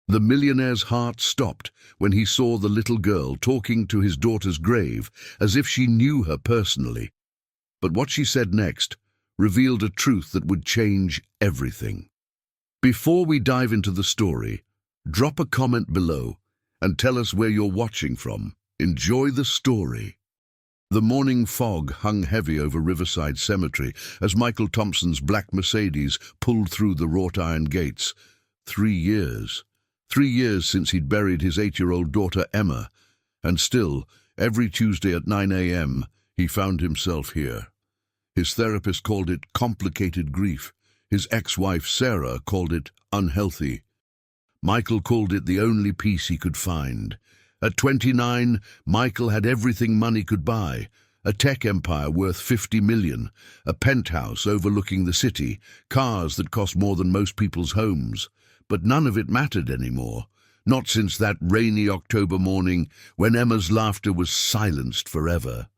The millionaire's heart stopped when he saw the little girl talking to his daughter's grave as if she knew her personally. But what she said next revealed a truth that would change everything. Before we dive into the story, drop a comment below and tell us where you're watching from. Enjoy the story. The morning fog hung heavy over Riverside Cemetery as Michael Thompson's black Mercedes pulled through the wrought iron gates. 3 years. 3 years since he'd buried his 8-year-old daughter Emma, and still, every Tuesday at 9 a.m., he found himself here. His therapist called it complicated grief. His ex-wife Sarah called it unhealthy. Michael called it the only peace he could find. At 29, Michael had everything money could buy. A tech empire worth $50 million, a penthouse overlooking the city, cars that cost more than most people's homes. But none of it mattered anymore, not since that rainy October morning when Emma's laughter was silenced forever.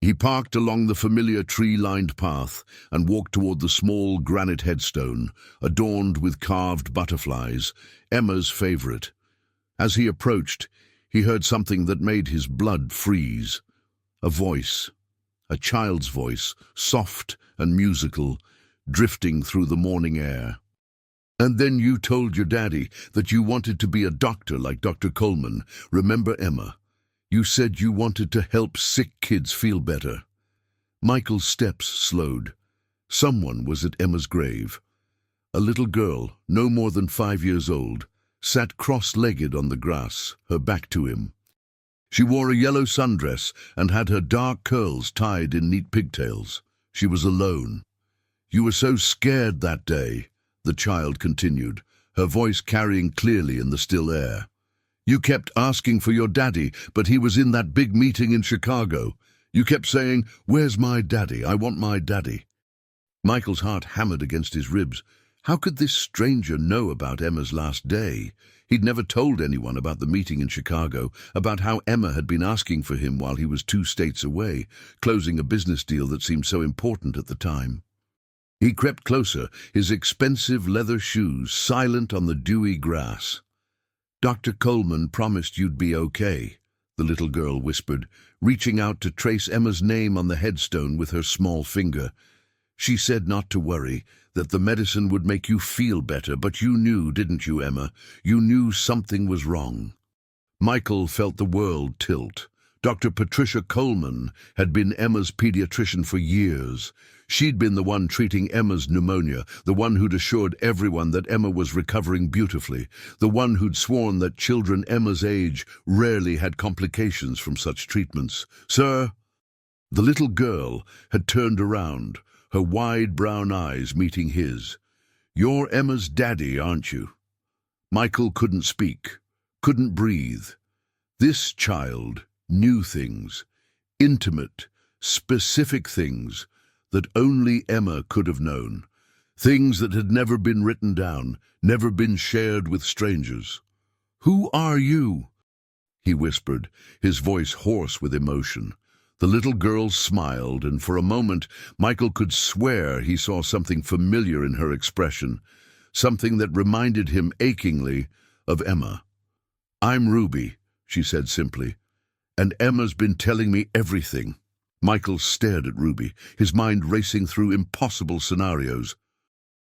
He parked along the familiar tree-lined path and walked toward the small granite headstone, adorned with carved butterflies, Emma's favorite. As he approached, he heard something that made his blood freeze. A voice, a child's voice, soft and musical, drifting through the morning air. "And then you told your daddy that you wanted to be a doctor like Dr. Coleman. Remember, Emma? You said you wanted to help sick kids feel better." Michael's steps slowed. Someone was at Emma's grave. A little girl, no more than 5 years old, sat cross-legged on the grass, her back to him. She wore a yellow sundress and had her dark curls tied in neat pigtails. She was alone. "You were so scared that day," the child continued, her voice carrying clearly in the still air. "You kept asking for your daddy, but he was in that big meeting in Chicago. You kept saying, 'Where's my daddy? I want my daddy.'" Michael's heart hammered against his ribs. How could this stranger know about Emma's last day? He'd never told anyone about the meeting in Chicago, about how Emma had been asking for him while he was 2 states away, closing a business deal that seemed so important at the time. He crept closer, his expensive leather shoes silent on the dewy grass. "Dr. Coleman promised you'd be okay," the little girl whispered, reaching out to trace Emma's name on the headstone with her small finger. "She said not to worry, that the medicine would make you feel better, but you knew, didn't you, Emma? You knew something was wrong." Michael felt the world tilt. Dr. Patricia Coleman had been Emma's pediatrician for years. She'd been the one treating Emma's pneumonia, the one who'd assured everyone that Emma was recovering beautifully, the one who'd sworn that children Emma's age rarely had complications from such treatments. "Sir?" The little girl had turned around, her wide brown eyes meeting his. "You're Emma's daddy, aren't you?" Michael couldn't speak, couldn't breathe. This child knew things, intimate, specific things that only Emma could have known, things that had never been written down, never been shared with strangers. "Who are you?" he whispered, his voice hoarse with emotion. The little girl smiled, and for a moment Michael could swear he saw something familiar in her expression, something that reminded him achingly of Emma. "I'm Ruby," she said simply, "and Emma's been telling me everything." Michael stared at Ruby, his mind racing through impossible scenarios.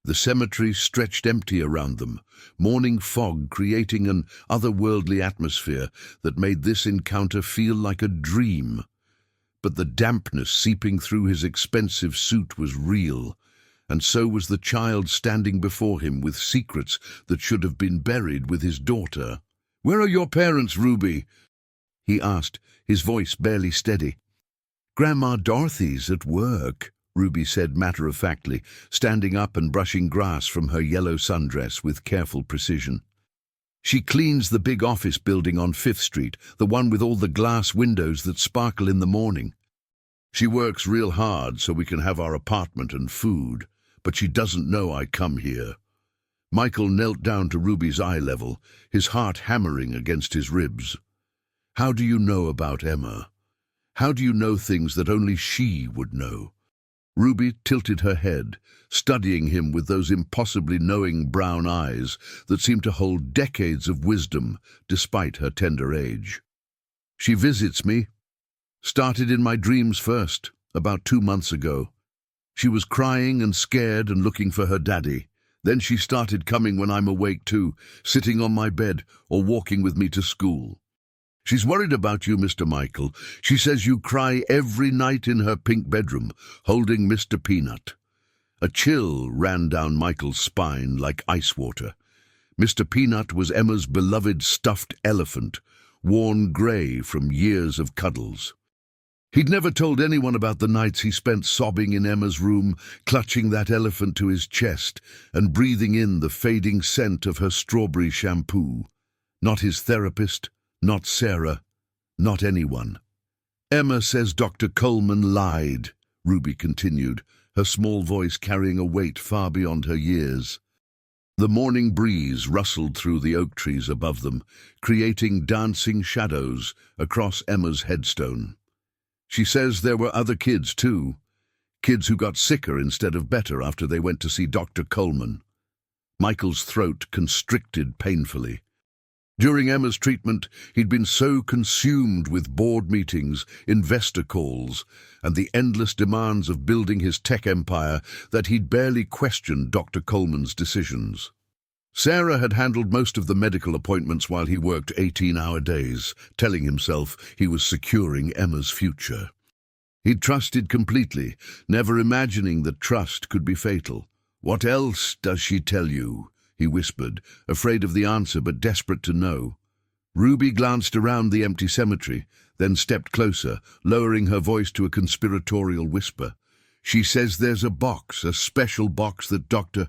The cemetery stretched empty around them, morning fog creating an otherworldly atmosphere that made this encounter feel like a dream. But the dampness seeping through his expensive suit was real, and so was the child standing before him with secrets that should have been buried with his daughter. "Where are your parents, Ruby?" he asked, his voice barely steady. "Grandma Dorothy's at work," Ruby said matter-of-factly, standing up and brushing grass from her yellow sundress with careful precision. "She cleans the big office building on 5th Street, the one with all the glass windows that sparkle in the morning. She works real hard so we can have our apartment and food, but she doesn't know I come here." Michael knelt down to Ruby's eye level, his heart hammering against his ribs. "How do you know about Emma? How do you know things that only she would know?" Ruby tilted her head, studying him with those impossibly knowing brown eyes that seemed to hold decades of wisdom despite her tender age. "She visits me. Started in my dreams first, about 2 months ago. She was crying and scared and looking for her daddy. Then she started coming when I'm awake too, sitting on my bed or walking with me to school. She's worried about you, Mr. Michael. She says you cry every night in her pink bedroom, holding Mr. Peanut." A chill ran down Michael's spine like ice water. Mr. Peanut was Emma's beloved stuffed elephant, worn grey from years of cuddles. He'd never told anyone about the nights he spent sobbing in Emma's room, clutching that elephant to his chest and breathing in the fading scent of her strawberry shampoo. Not his therapist, not Sarah, not anyone. "Emma says Dr. Coleman lied," Ruby continued, her small voice carrying a weight far beyond her years. The morning breeze rustled through the oak trees above them, creating dancing shadows across Emma's headstone. "She says there were other kids too, kids who got sicker instead of better after they went to see Dr. Coleman." Michael's throat constricted painfully. During Emma's treatment, he'd been so consumed with board meetings, investor calls, and the endless demands of building his tech empire that he'd barely questioned Dr. Coleman's decisions. Sarah had handled most of the medical appointments while he worked 18-hour days, telling himself he was securing Emma's future. He'd trusted completely, never imagining that trust could be fatal. "What else does she tell you?" he whispered, afraid of the answer but desperate to know. Ruby glanced around the empty cemetery, then stepped closer, lowering her voice to a conspiratorial whisper. "She says there's a box, a special box that Dr.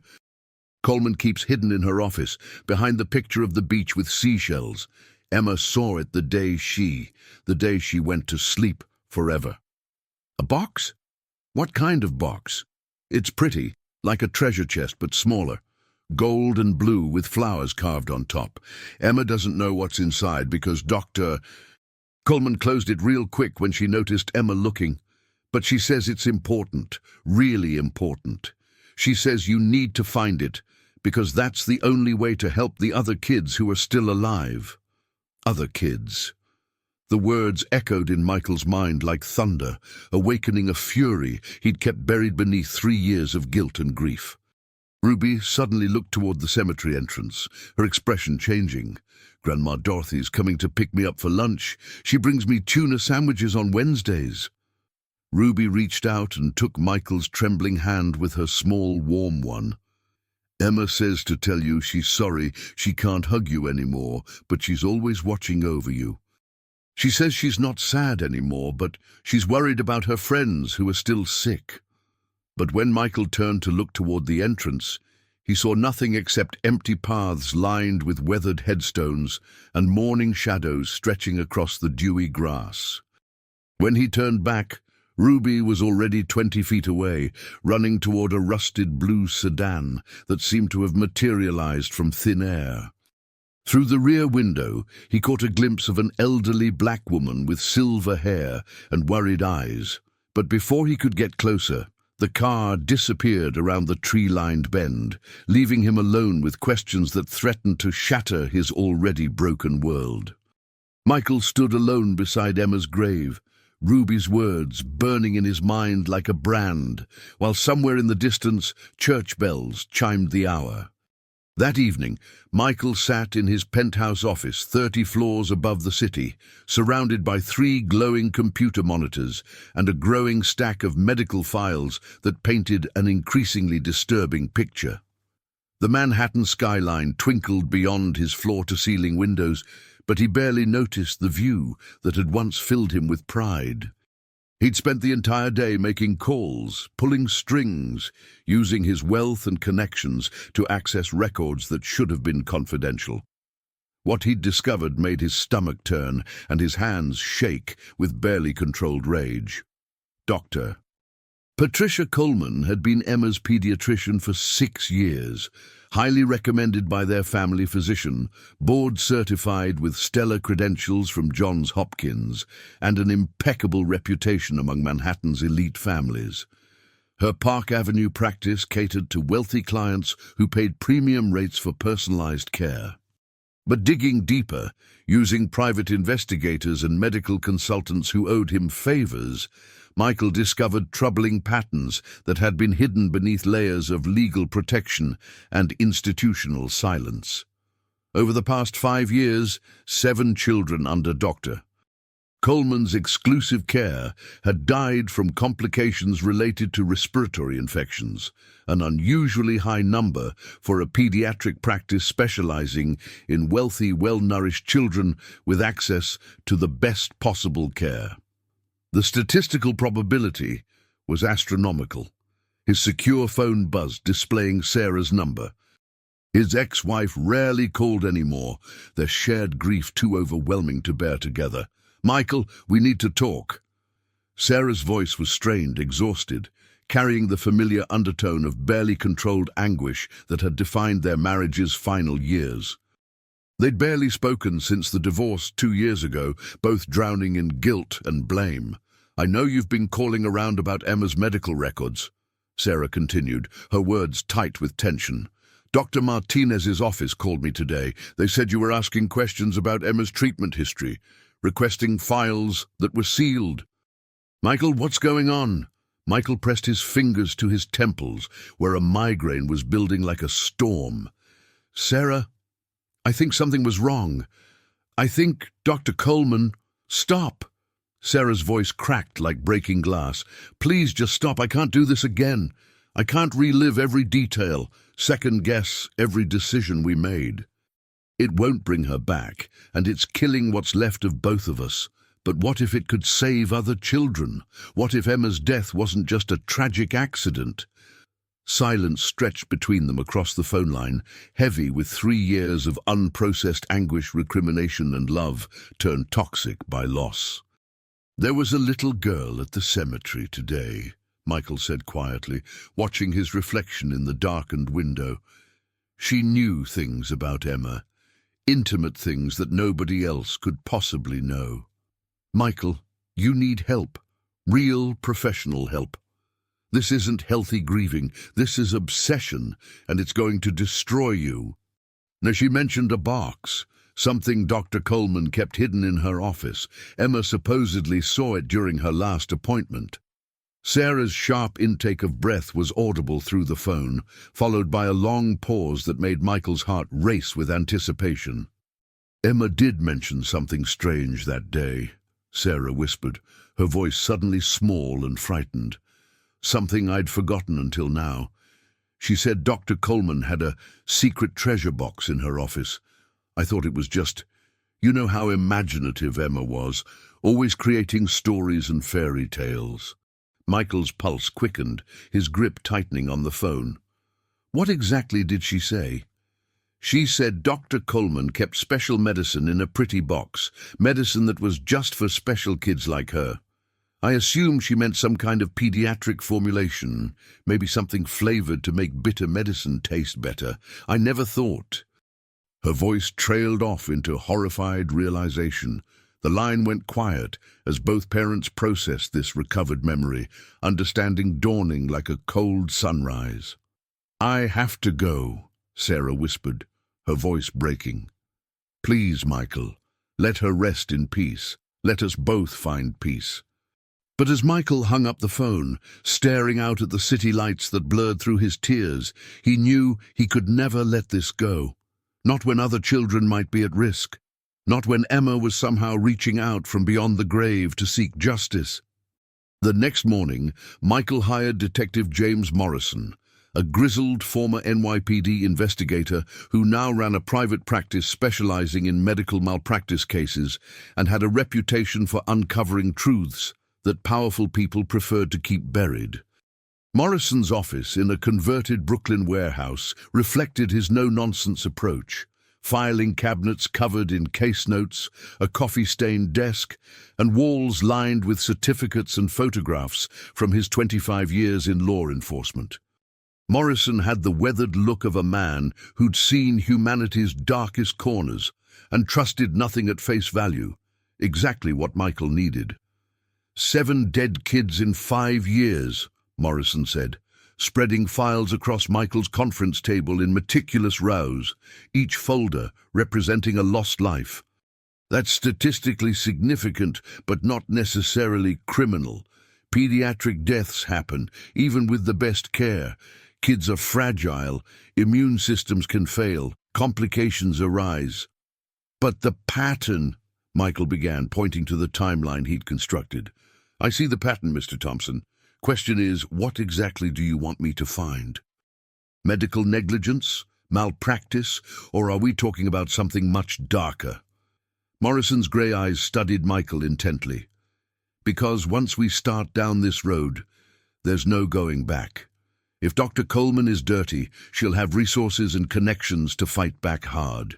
Coleman keeps hidden in her office, behind the picture of the beach with seashells. Emma saw it the day she went to sleep forever." "A box? What kind of box?" "It's pretty, like a treasure chest but smaller. Gold and blue with flowers carved on top. Emma doesn't know what's inside because Dr. Coleman closed it real quick when she noticed Emma looking. But she says it's important, really important. She says you need to find it, because that's the only way to help the other kids who are still alive." Other kids. The words echoed in Michael's mind like thunder, awakening a fury he'd kept buried beneath 3 years of guilt and grief. Ruby suddenly looked toward the cemetery entrance, her expression changing. "Grandma Dorothy's coming to pick me up for lunch. She brings me tuna sandwiches on Wednesdays." Ruby reached out and took Michael's trembling hand with her small, warm one. "Emma says to tell you she's sorry she can't hug you anymore, but she's always watching over you. She says she's not sad anymore, but she's worried about her friends who are still sick." But when Michael turned to look toward the entrance, he saw nothing except empty paths lined with weathered headstones and morning shadows stretching across the dewy grass. When he turned back, Ruby was already 20 feet away, running toward a rusted blue sedan that seemed to have materialized from thin air. Through the rear window, he caught a glimpse of an elderly black woman with silver hair and worried eyes. But before he could get closer, the car disappeared around the tree-lined bend, leaving him alone with questions that threatened to shatter his already broken world. Michael stood alone beside Emma's grave, Ruby's words burning in his mind like a brand, while somewhere in the distance church bells chimed the hour. That evening, Michael sat in his penthouse office 30 floors above the city, surrounded by 3 glowing computer monitors and a growing stack of medical files that painted an increasingly disturbing picture. The Manhattan skyline twinkled beyond his floor-to-ceiling windows, but he barely noticed the view that had once filled him with pride. He'd spent the entire day making calls, pulling strings, using his wealth and connections to access records that should have been confidential. What he'd discovered made his stomach turn and his hands shake with barely controlled rage. Dr. Patricia Coleman had been Emma's pediatrician for 6 years, highly recommended by their family physician, board-certified with stellar credentials from Johns Hopkins, and an impeccable reputation among Manhattan's elite families. Her Park Avenue practice catered to wealthy clients who paid premium rates for personalized care. But digging deeper, using private investigators and medical consultants who owed him favors, Michael discovered troubling patterns that had been hidden beneath layers of legal protection and institutional silence. Over the past 5 years, 7 children under Dr. Coleman's exclusive care had died from complications related to respiratory infections, an unusually high number for a pediatric practice specializing in wealthy, well-nourished children with access to the best possible care. The statistical probability was astronomical. His secure phone buzzed, displaying Sarah's number. His ex-wife rarely called anymore, their shared grief too overwhelming to bear together. "Michael, we need to talk." Sarah's voice was strained, exhausted, carrying the familiar undertone of barely controlled anguish that had defined their marriage's final years. They'd barely spoken since the divorce 2 years ago, both drowning in guilt and blame. "I know you've been calling around about Emma's medical records," Sarah continued, her words tight with tension. "Dr. Martinez's office called me today. They said you were asking questions about Emma's treatment history, requesting files that were sealed." "Michael, what's going on?" Michael pressed his fingers to his temples, where a migraine was building like a storm. "Sarah, I think something was wrong. I think Dr. Coleman—" "Stop!" Sarah's voice cracked like breaking glass. "Please just stop. I can't do this again. I can't relive every detail, second-guess every decision we made. It won't bring her back, and it's killing what's left of both of us. But what if it could save other children? What if Emma's death wasn't just a tragic accident?" Silence stretched between them across the phone line, heavy with 3 years of unprocessed anguish, recrimination, and love turned toxic by loss. "There was a little girl at the cemetery today," Michael said quietly, watching his reflection in the darkened window. "She knew things about Emma, intimate things that nobody else could possibly know. Michael, you need help, real professional help. This isn't healthy grieving, this is obsession, and it's going to destroy you." Now, she mentioned a box, something Dr. Coleman kept hidden in her office. Emma supposedly saw it during her last appointment. Sarah's sharp intake of breath was audible through the phone, followed by a long pause that made Michael's heart race with anticipation. "Emma did mention something strange that day," Sarah whispered, her voice suddenly small and frightened. "Something I'd forgotten until now. She said Dr. Coleman had a secret treasure box in her office. I thought it was just, you know how imaginative Emma was, always creating stories and fairy tales." Michael's pulse quickened, his grip tightening on the phone. "What exactly did she say?" "She said Dr. Coleman kept special medicine in a pretty box, medicine that was just for special kids like her. I assumed she meant some kind of pediatric formulation, maybe something flavored to make bitter medicine taste better. I never thought—" Her voice trailed off into horrified realization. The line went quiet as both parents processed this recovered memory, understanding dawning like a cold sunrise. "I have to go," Sarah whispered, her voice breaking. "Please, Michael, let her rest in peace. Let us both find peace." But as Michael hung up the phone, staring out at the city lights that blurred through his tears, he knew he could never let this go. Not when other children might be at risk. Not when Emma was somehow reaching out from beyond the grave to seek justice. The next morning, Michael hired Detective James Morrison, a grizzled former NYPD investigator who now ran a private practice specializing in medical malpractice cases and had a reputation for uncovering truths that powerful people preferred to keep buried. Morrison's office in a converted Brooklyn warehouse reflected his no-nonsense approach. Filing cabinets covered in case notes, a coffee-stained desk, and walls lined with certificates and photographs from his 25 years in law enforcement. Morrison had the weathered look of a man who'd seen humanity's darkest corners and trusted nothing at face value, exactly what Michael needed. 7 dead kids in 5 years, Morrison said, spreading files across Michael's conference table in meticulous rows, each folder representing a lost life. That's statistically significant, but not necessarily criminal. Pediatric deaths happen, even with the best care. Kids are fragile, immune systems can fail, complications arise. But the pattern, Michael began, pointing to the timeline he'd constructed. I see the pattern, Mr. Thompson. Question is, what exactly do you want me to find? Medical negligence? Malpractice? Or are we talking about something much darker? Morrison's grey eyes studied Michael intently. Because once we start down this road, there's no going back. If Dr. Coleman is dirty, she'll have resources and connections to fight back hard.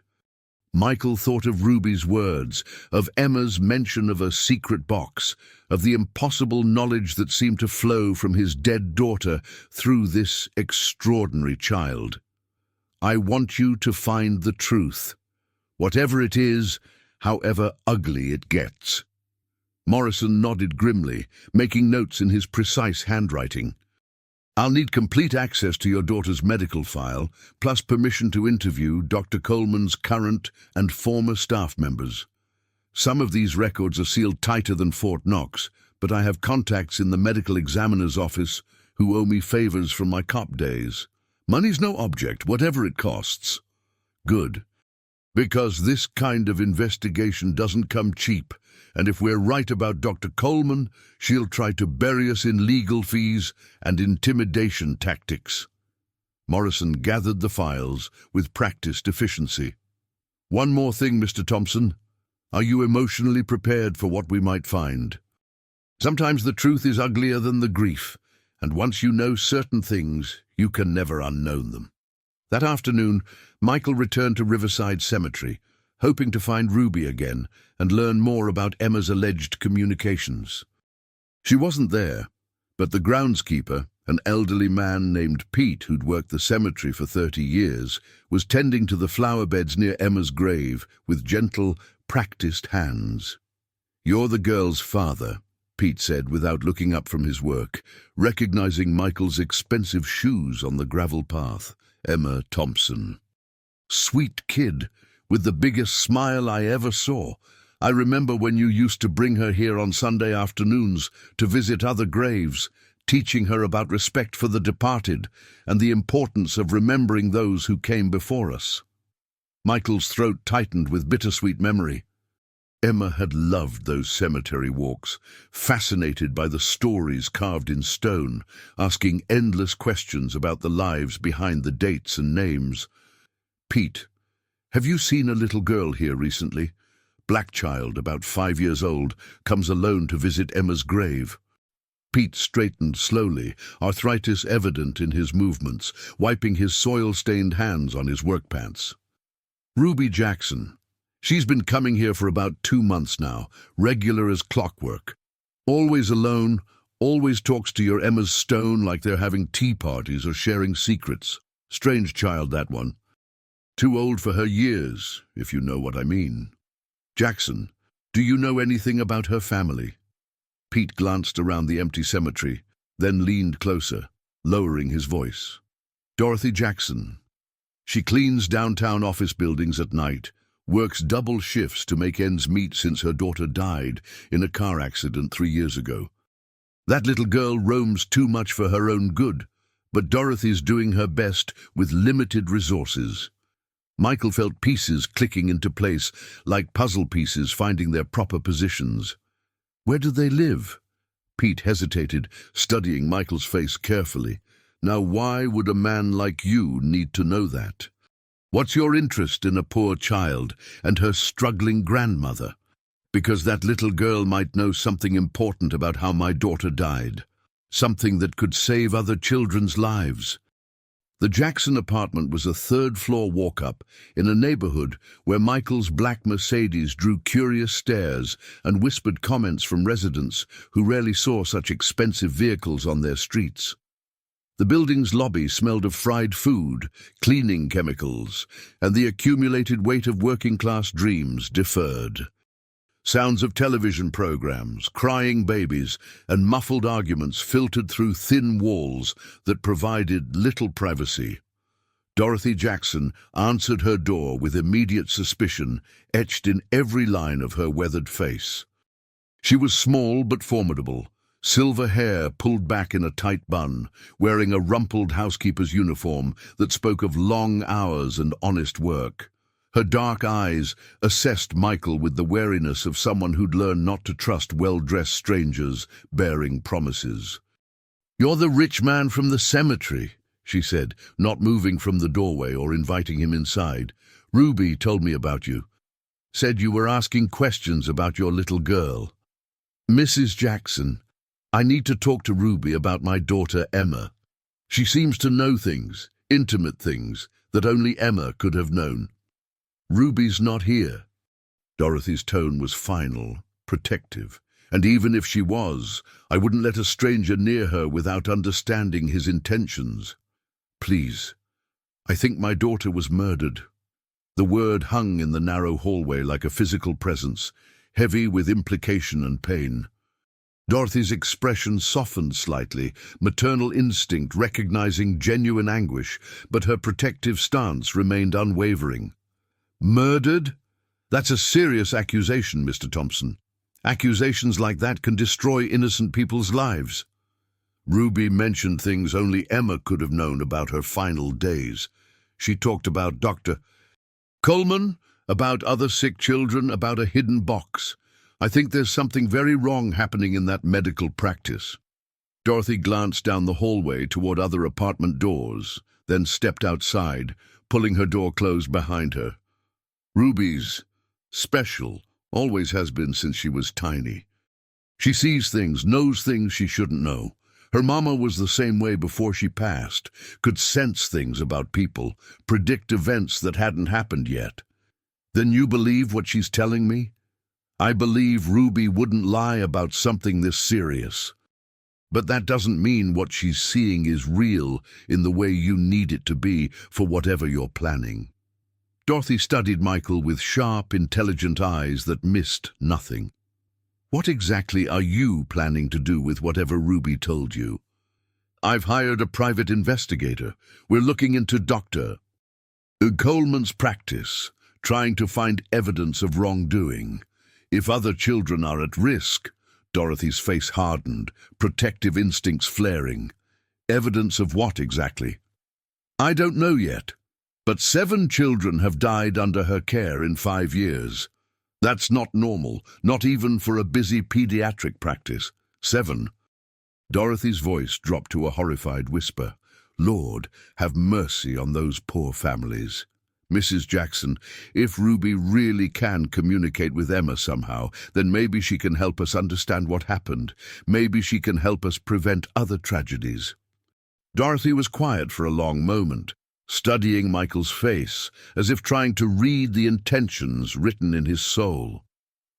Michael thought of Ruby's words, of Emma's mention of a secret box, of the impossible knowledge that seemed to flow from his dead daughter through this extraordinary child. I want you to find the truth, whatever it is, however ugly it gets. Morrison nodded grimly, making notes in his precise handwriting. I'll need complete access to your daughter's medical file, plus permission to interview Dr. Coleman's current and former staff members. Some of these records are sealed tighter than Fort Knox, but I have contacts in the medical examiner's office who owe me favors from my cop days. Money's no object, whatever it costs. Good. Because this kind of investigation doesn't come cheap, and if we're right about Dr. Coleman, she'll try to bury us in legal fees and intimidation tactics. Morrison gathered the files with practiced efficiency. One more thing, Mr. Thompson. Are you emotionally prepared for what we might find? Sometimes the truth is uglier than the grief, and once you know certain things, you can never unknown them. That afternoon, Michael returned to Riverside Cemetery, hoping to find Ruby again and learn more about Emma's alleged communications. She wasn't there, but the groundskeeper, an elderly man named Pete who'd worked the cemetery for 30 years, was tending to the flower beds near Emma's grave with gentle, practiced hands. You're the girl's father, Pete said without looking up from his work, recognizing Michael's expensive shoes on the gravel path. Emma Thompson. Sweet kid, with the biggest smile I ever saw. I remember when you used to bring her here on Sunday afternoons to visit other graves, teaching her about respect for the departed and the importance of remembering those who came before us. Michael's throat tightened with bittersweet memory. Emma had loved those cemetery walks, fascinated by the stories carved in stone, asking endless questions about the lives behind the dates and names. Pete, have you seen a little girl here recently? Black child, about 5 years old, comes alone to visit Emma's grave. Pete straightened slowly, arthritis evident in his movements, wiping his soil-stained hands on his work pants. Ruby Jackson. She's been coming here for about 2 months now, regular as clockwork. Always alone, always talks to your Emma's stone like they're having tea parties or sharing secrets. Strange child, that one. Too old for her years, if you know what I mean. Jackson, do you know anything about her family? Pete glanced around the empty cemetery, then leaned closer, lowering his voice. Dorothy Jackson. She cleans downtown office buildings at night, works double shifts to make ends meet since her daughter died in a car accident 3 years ago. That little girl roams too much for her own good, but Dorothy's doing her best with limited resources. Michael felt pieces clicking into place, like puzzle pieces finding their proper positions. Where do they live? Pete hesitated, studying Michael's face carefully. Now why would a man like you need to know that? What's your interest in a poor child and her struggling grandmother? Because that little girl might know something important about how my daughter died. Something that could save other children's lives. The Jackson apartment was a third-floor walk-up in a neighborhood where Michael's black Mercedes drew curious stares and whispered comments from residents who rarely saw such expensive vehicles on their streets. The building's lobby smelled of fried food, cleaning chemicals, and the accumulated weight of working-class dreams deferred. Sounds of television programs, crying babies, and muffled arguments filtered through thin walls that provided little privacy. Dorothy Jackson answered her door with immediate suspicion etched in every line of her weathered face. She was small but formidable, silver hair pulled back in a tight bun, wearing a rumpled housekeeper's uniform that spoke of long hours and honest work. Her dark eyes assessed Michael with the wariness of someone who'd learned not to trust well-dressed strangers bearing promises. "You're the rich man from the cemetery," she said, not moving from the doorway or inviting him inside. "Ruby told me about you. Said you were asking questions about your little girl." "Mrs. Jackson, I need to talk to Ruby about my daughter Emma. She seems to know things, intimate things, that only Emma could have known." "Ruby's not here." Dorothy's tone was final, protective, and even if she was, I wouldn't let a stranger near her without understanding his intentions. "Please, I think my daughter was murdered." The word hung in the narrow hallway like a physical presence, heavy with implication and pain. Dorothy's expression softened slightly, maternal instinct recognizing genuine anguish, but her protective stance remained unwavering. "Murdered? That's a serious accusation, Mr. Thompson. Accusations like that can destroy innocent people's lives." Ruby mentioned things only Emma could have known about her final days. She talked about Dr. Coleman, about other sick children, about a hidden box. "I think there's something very wrong happening in that medical practice." Dorothy glanced down the hallway toward other apartment doors, then stepped outside, pulling her door closed behind her. "Ruby's special, always has been since she was tiny. She sees things, knows things she shouldn't know. Her mama was the same way before she passed, could sense things about people, predict events that hadn't happened yet." "Then you believe what she's telling me?" "I believe Ruby wouldn't lie about something this serious. But that doesn't mean what she's seeing is real in the way you need it to be for whatever you're planning." Dorothy studied Michael with sharp, intelligent eyes that missed nothing. "What exactly are you planning to do with whatever Ruby told you?" "I've hired a private investigator. We're looking into Dr. Coleman's practice, trying to find evidence of wrongdoing. If other children are at risk—" Dorothy's face hardened, protective instincts flaring. "Evidence of what exactly?" "I don't know yet, but 7 children have died under her care in 5 years. That's not normal, not even for a busy pediatric practice. 7. Dorothy's voice dropped to a horrified whisper. "Lord, have mercy on those poor families." "Mrs. Jackson, if Ruby really can communicate with Emma somehow, then maybe she can help us understand what happened. Maybe she can help us prevent other tragedies." Dorothy was quiet for a long moment, studying Michael's face, as if trying to read the intentions written in his soul.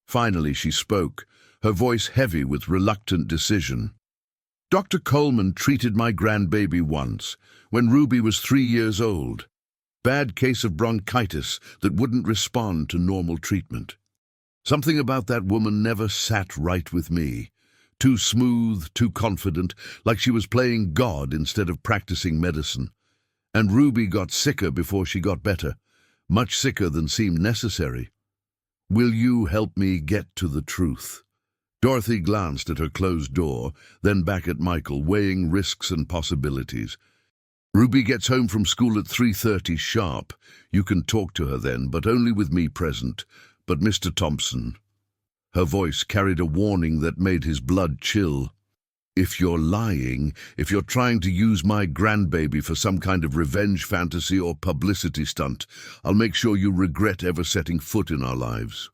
Finally she spoke, her voice heavy with reluctant decision. "Dr. Coleman treated my grandbaby once, when Ruby was 3 years old. Bad case of bronchitis that wouldn't respond to normal treatment. Something about that woman never sat right with me. Too smooth, too confident, like she was playing God instead of practicing medicine. And Ruby got sicker before she got better, much sicker than seemed necessary. Will you help me get to the truth?" Dorothy glanced at her closed door, then back at Michael, weighing risks and possibilities. "Ruby gets home from school at 3:30 sharp. You can talk to her then, but only with me present. But Mr. Thompson—" Her voice carried a warning that made his blood chill. "If you're lying, if you're trying to use my grandbaby for some kind of revenge fantasy or publicity stunt, I'll make sure you regret ever setting foot in our lives."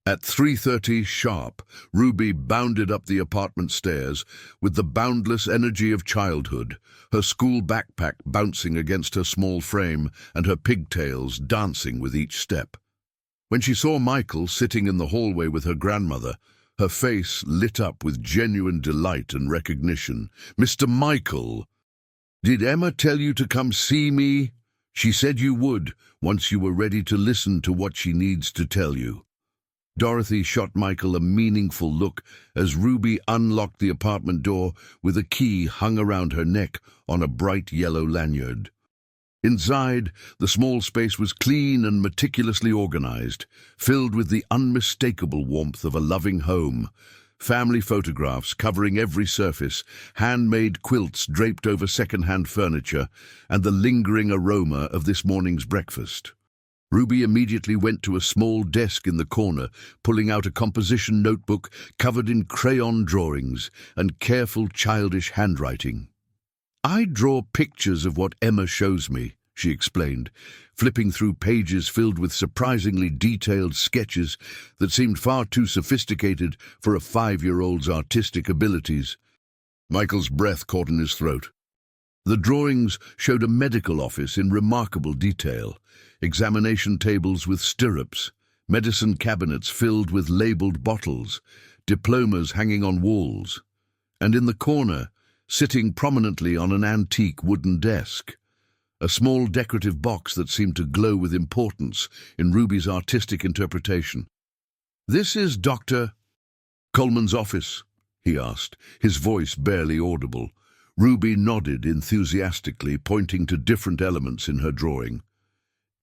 At 3:30 sharp, Ruby bounded up the apartment stairs with the boundless energy of childhood, her school backpack bouncing against her small frame and her pigtails dancing with each step. When she saw Michael sitting in the hallway with her grandmother, her face lit up with genuine delight and recognition. "Mr. Michael, did Emma tell you to come see me?" "She said you would, once you were ready to listen to what she needs to tell you." Dorothy shot Michael a meaningful look as Ruby unlocked the apartment door with a key hung around her neck on a bright yellow lanyard. Inside, the small space was clean and meticulously organized, filled with the unmistakable warmth of a loving home. Family photographs covering every surface, handmade quilts draped over second-hand furniture, and the lingering aroma of this morning's breakfast. Ruby immediately went to a small desk in the corner, pulling out a composition notebook covered in crayon drawings and careful childish handwriting. "I draw pictures of what Emma shows me," she explained, flipping through pages filled with surprisingly detailed sketches that seemed far too sophisticated for a 5-year-old's artistic abilities. Michael's breath caught in his throat. The drawings showed a medical office in remarkable detail, examination tables with stirrups, medicine cabinets filled with labeled bottles, diplomas hanging on walls, and in the corner, sitting prominently on an antique wooden desk, a small decorative box that seemed to glow with importance in Ruby's artistic interpretation. "This is Dr. Coleman's office?" he asked, his voice barely audible. Ruby nodded enthusiastically, pointing to different elements in her drawing.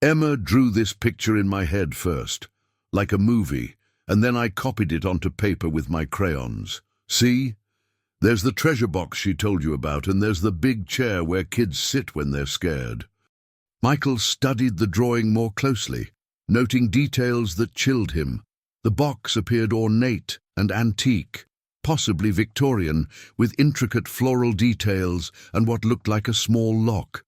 "Emma drew this picture in my head first, like a movie, and then I copied it onto paper with my crayons. See? There's the treasure box she told you about, and there's the big chair where kids sit when they're scared." Michael studied the drawing more closely, noting details that chilled him. The box appeared ornate and antique, possibly Victorian, with intricate floral details and what looked like a small lock.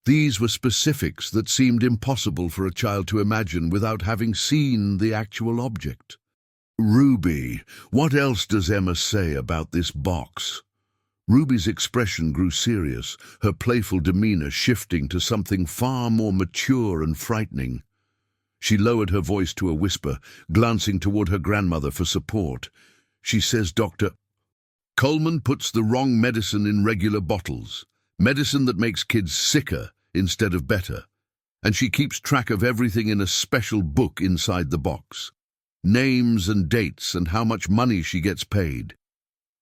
These were specifics that seemed impossible for a child to imagine without having seen the actual object. "Ruby, what else does Emma say about this box?" Ruby's expression grew serious, her playful demeanor shifting to something far more mature and frightening. She lowered her voice to a whisper, glancing toward her grandmother for support. "She says Dr. Coleman puts the wrong medicine in regular bottles, medicine that makes kids sicker instead of better, and she keeps track of everything in a special book inside the box. Names and dates and how much money she gets paid."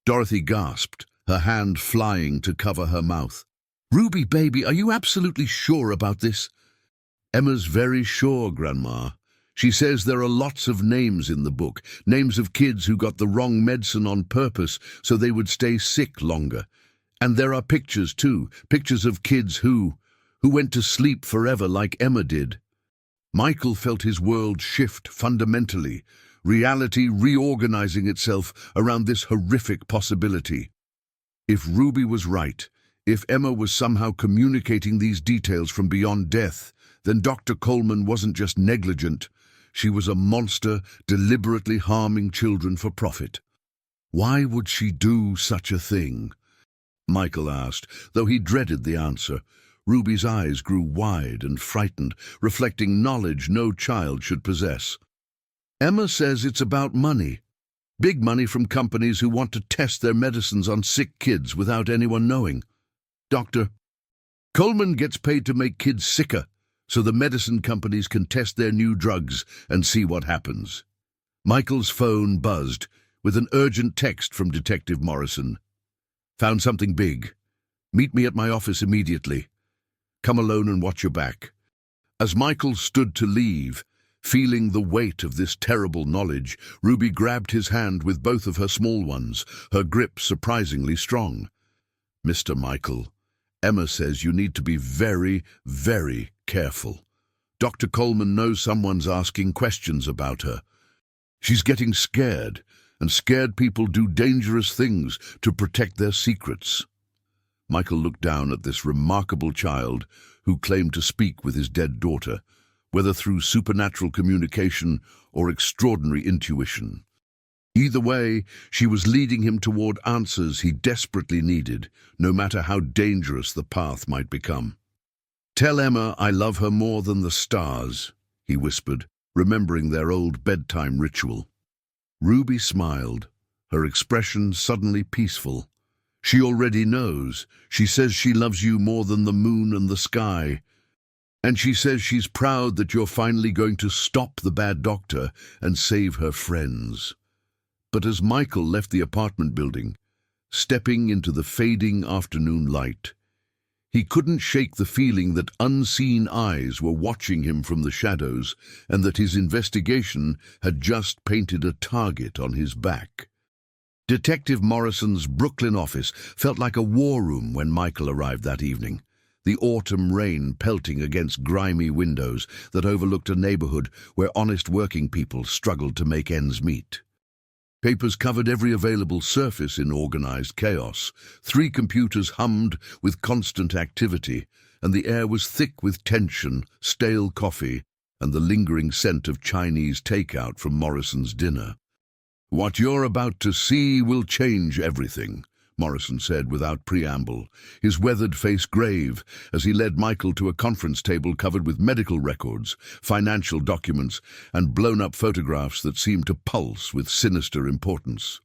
Dorothy gasped, her hand flying to cover her mouth. "Ruby, baby, are you absolutely sure about this?" "Emma's very sure, Grandma. She says there are lots of names in the book, names of kids who got the wrong medicine on purpose so they would stay sick longer. And there are pictures too, pictures of kids who went to sleep forever like Emma did." Michael felt his world shift fundamentally, reality reorganizing itself around this horrific possibility. If Ruby was right, if Emma was somehow communicating these details from beyond death, then Dr. Coleman wasn't just negligent. She was a monster deliberately harming children for profit. Why would she do such a thing? Michael asked, though he dreaded the answer. Ruby's eyes grew wide and frightened, reflecting knowledge no child should possess. "Emma says it's about money. Big money from companies who want to test their medicines on sick kids without anyone knowing. Dr. Coleman gets paid to make kids sicker, so the medicine companies can test their new drugs and see what happens." Michael's phone buzzed with an urgent text from Detective Morrison. "Found something big. Meet me at my office immediately. Come alone and watch your back." As Michael stood to leave, feeling the weight of this terrible knowledge, Ruby grabbed his hand with both of her small ones, her grip surprisingly strong. "Mr. Michael, Emma says you need to be very, very careful. Dr. Coleman knows someone's asking questions about her. She's getting scared, and scared people do dangerous things to protect their secrets." Michael looked down at this remarkable child who claimed to speak with his dead daughter, whether through supernatural communication or extraordinary intuition. Either way, she was leading him toward answers he desperately needed, no matter how dangerous the path might become. "Tell Emma I love her more than the stars," he whispered, remembering their old bedtime ritual. Ruby smiled, her expression suddenly peaceful. "She already knows. She says she loves you more than the moon and the sky." And she says she's proud that you're finally going to stop the bad doctor and save her friends. But as Michael left the apartment building, stepping into the fading afternoon light, he couldn't shake the feeling that unseen eyes were watching him from the shadows and that his investigation had just painted a target on his back. Detective Morrison's Brooklyn office felt like a war room when Michael arrived that evening, the autumn rain pelting against grimy windows that overlooked a neighborhood where honest working people struggled to make ends meet. Papers covered every available surface in organized chaos. 3 computers hummed with constant activity, and the air was thick with tension, stale coffee, and the lingering scent of Chinese takeout from Morrison's dinner. "What you're about to see will change everything," Morrison said without preamble, his weathered face grave as he led Michael to a conference table covered with medical records, financial documents, and blown-up photographs that seemed to pulse with sinister importance.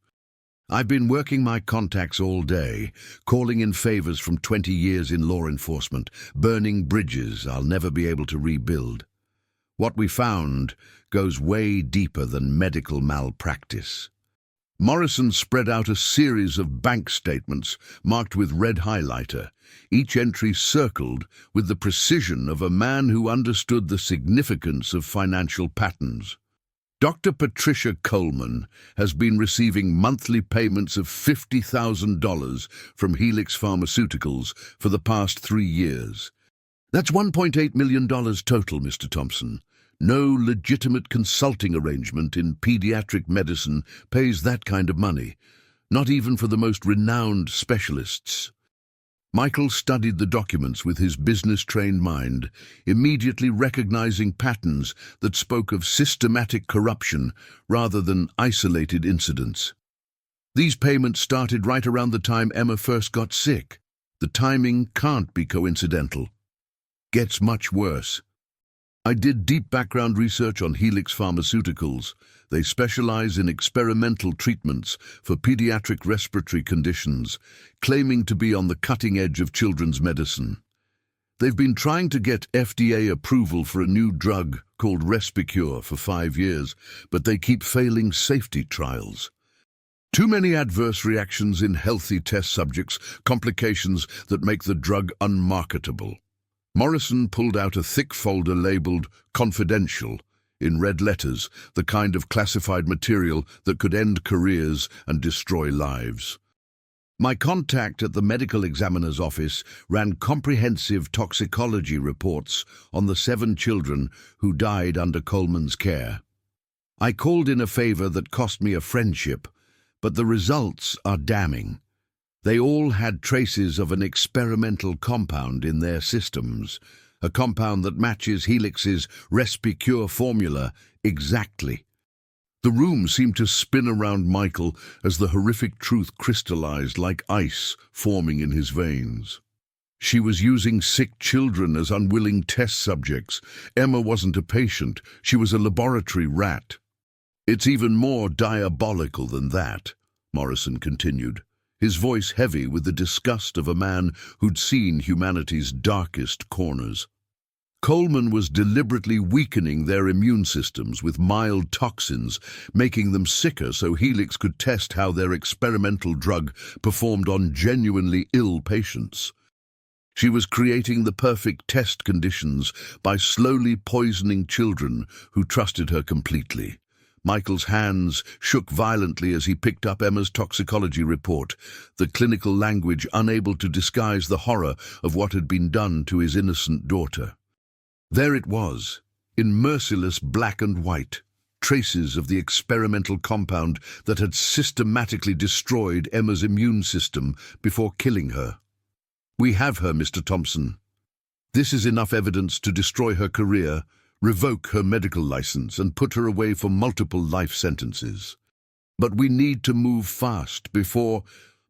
"I've been working my contacts all day, calling in favors from 20 years in law enforcement, burning bridges I'll never be able to rebuild. What we found goes way deeper than medical malpractice." Morrison spread out a series of bank statements marked with red highlighter, each entry circled with the precision of a man who understood the significance of financial patterns. Dr. Patricia Coleman has been receiving monthly payments of $50,000 from Helix Pharmaceuticals for the past 3 years. That's $1.8 million total, Mr. Thompson. No legitimate consulting arrangement in pediatric medicine pays that kind of money, not even for the most renowned specialists. Michael studied the documents with his business-trained mind, immediately recognizing patterns that spoke of systematic corruption rather than isolated incidents. These payments started right around the time Emma first got sick. The timing can't be coincidental. Gets much worse. I did deep background research on Helix Pharmaceuticals. They specialize in experimental treatments for pediatric respiratory conditions, claiming to be on the cutting edge of children's medicine. They've been trying to get FDA approval for a new drug called Respicure for 5 years, but they keep failing safety trials. Too many adverse reactions in healthy test subjects, complications that make the drug unmarketable. Morrison pulled out a thick folder labeled "Confidential" in red letters, the kind of classified material that could end careers and destroy lives. My contact at the medical examiner's office ran comprehensive toxicology reports on the 7 children who died under Coleman's care. I called in a favor that cost me a friendship, but the results are damning. They all had traces of an experimental compound in their systems, a compound that matches Helix's Respicure formula exactly. The room seemed to spin around Michael as the horrific truth crystallized like ice forming in his veins. She was using sick children as unwilling test subjects. Emma wasn't a patient, she was a laboratory rat. "It's even more diabolical than that," Morrison continued, his voice heavy with the disgust of a man who'd seen humanity's darkest corners. Coleman was deliberately weakening their immune systems with mild toxins, making them sicker so Helix could test how their experimental drug performed on genuinely ill patients. She was creating the perfect test conditions by slowly poisoning children who trusted her completely. Michael's hands shook violently as he picked up Emma's toxicology report, the clinical language unable to disguise the horror of what had been done to his innocent daughter. There it was, in merciless black and white, traces of the experimental compound that had systematically destroyed Emma's immune system before killing her. "We have her, Mr. Thompson. This is enough evidence to destroy her career, revoke her medical license, and put her away for multiple life sentences. But we need to move fast before—"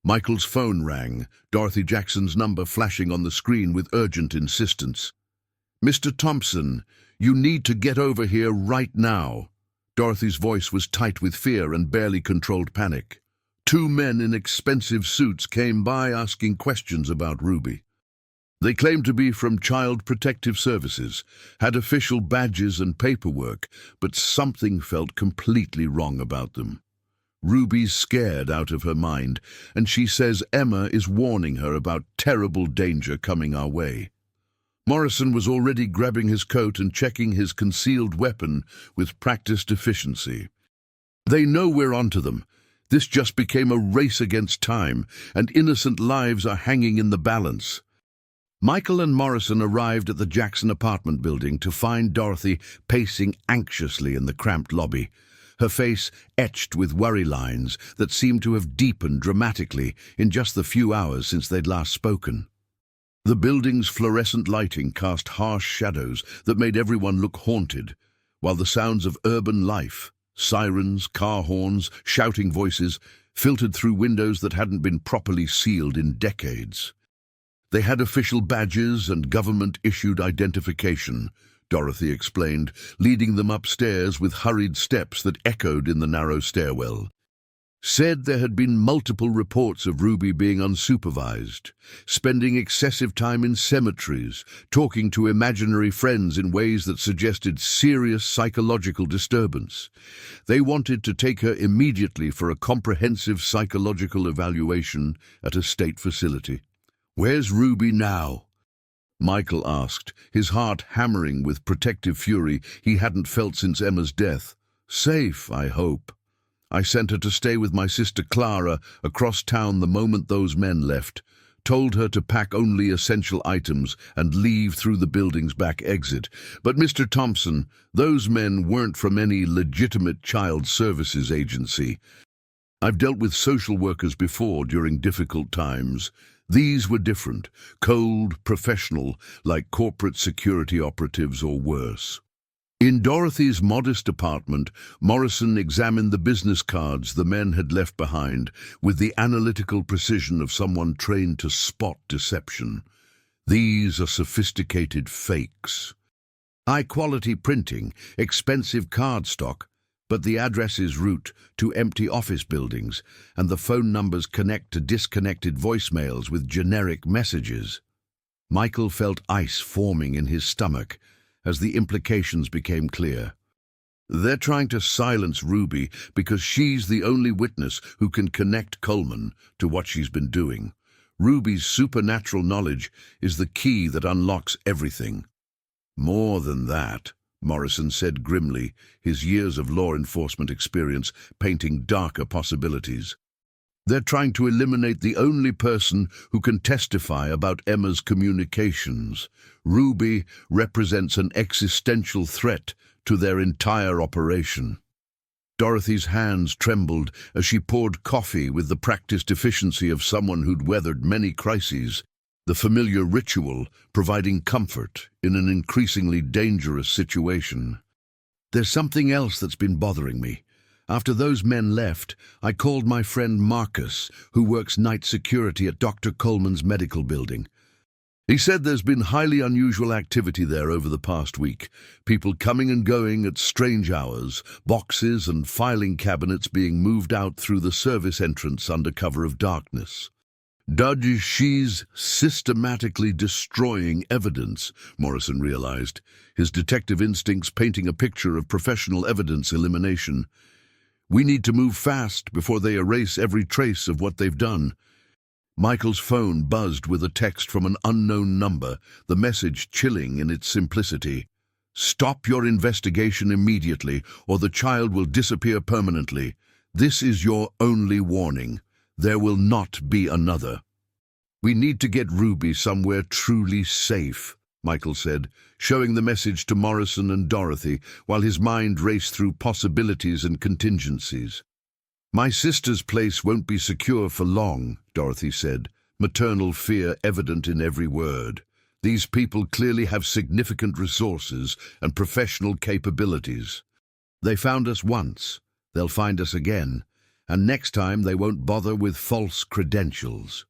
Michael's phone rang, Dorothy Jackson's number flashing on the screen with urgent insistence. "Mr. Thompson, you need to get over here right now." Dorothy's voice was tight with fear and barely controlled panic. 2 men in expensive suits came by asking questions about Ruby. They claimed to be from Child Protective Services, had official badges and paperwork, but something felt completely wrong about them. Ruby's scared out of her mind, and she says Emma is warning her about terrible danger coming our way. Morrison was already grabbing his coat and checking his concealed weapon with practiced efficiency. They know we're onto them. This just became a race against time, and innocent lives are hanging in the balance. Michael and Morrison arrived at the Jackson apartment building to find Dorothy pacing anxiously in the cramped lobby, her face etched with worry lines that seemed to have deepened dramatically in just the few hours since they'd last spoken. The building's fluorescent lighting cast harsh shadows that made everyone look haunted, while the sounds of urban life, sirens, car horns, shouting voices, filtered through windows that hadn't been properly sealed in decades. They had official badges and government-issued identification, Dorothy explained, leading them upstairs with hurried steps that echoed in the narrow stairwell. Said there had been multiple reports of Ruby being unsupervised, spending excessive time in cemeteries, talking to imaginary friends in ways that suggested serious psychological disturbance. They wanted to take her immediately for a comprehensive psychological evaluation at a state facility. "Where's Ruby now?" Michael asked, his heart hammering with protective fury he hadn't felt since Emma's death. "Safe, I hope. I sent her to stay with my sister Clara across town the moment those men left, told her to pack only essential items and leave through the building's back exit. But Mr. Thompson, those men weren't from any legitimate child services agency. I've dealt with social workers before during difficult times. These were different, cold, professional, like corporate security operatives or worse." In Dorothy's modest apartment, Morrison examined the business cards the men had left behind with the analytical precision of someone trained to spot deception. These are sophisticated fakes. High-quality printing, expensive cardstock, but the addresses route to empty office buildings, and the phone numbers connect to disconnected voicemails with generic messages. Michael felt ice forming in his stomach as the implications became clear. They're trying to silence Ruby because she's the only witness who can connect Coleman to what she's been doing. Ruby's supernatural knowledge is the key that unlocks everything. "More than that," Morrison said grimly, his years of law enforcement experience painting darker possibilities. "They're trying to eliminate the only person who can testify about Emma's communications. Ruby represents an existential threat to their entire operation." Dorothy's hands trembled as she poured coffee with the practiced efficiency of someone who'd weathered many crises, the familiar ritual providing comfort in an increasingly dangerous situation. "There's something else that's been bothering me. After those men left, I called my friend Marcus, who works night security at Dr. Coleman's medical building. He said there's been highly unusual activity there over the past week, people coming and going at strange hours, boxes and filing cabinets being moved out through the service entrance under cover of darkness. She's systematically destroying evidence," Morrison realized, his detective instincts painting a picture of professional evidence elimination. "We need to move fast before they erase every trace of what they've done." Michael's phone buzzed with a text from an unknown number, the message chilling in its simplicity. "Stop your investigation immediately, or the child will disappear permanently. This is your only warning. There will not be another." "We need to get Ruby somewhere truly safe," Michael said, showing the message to Morrison and Dorothy while his mind raced through possibilities and contingencies. "My sister's place won't be secure for long," Dorothy said, maternal fear evident in every word. "These people clearly have significant resources and professional capabilities. They found us once, they'll find us again, and next time they won't bother with false credentials."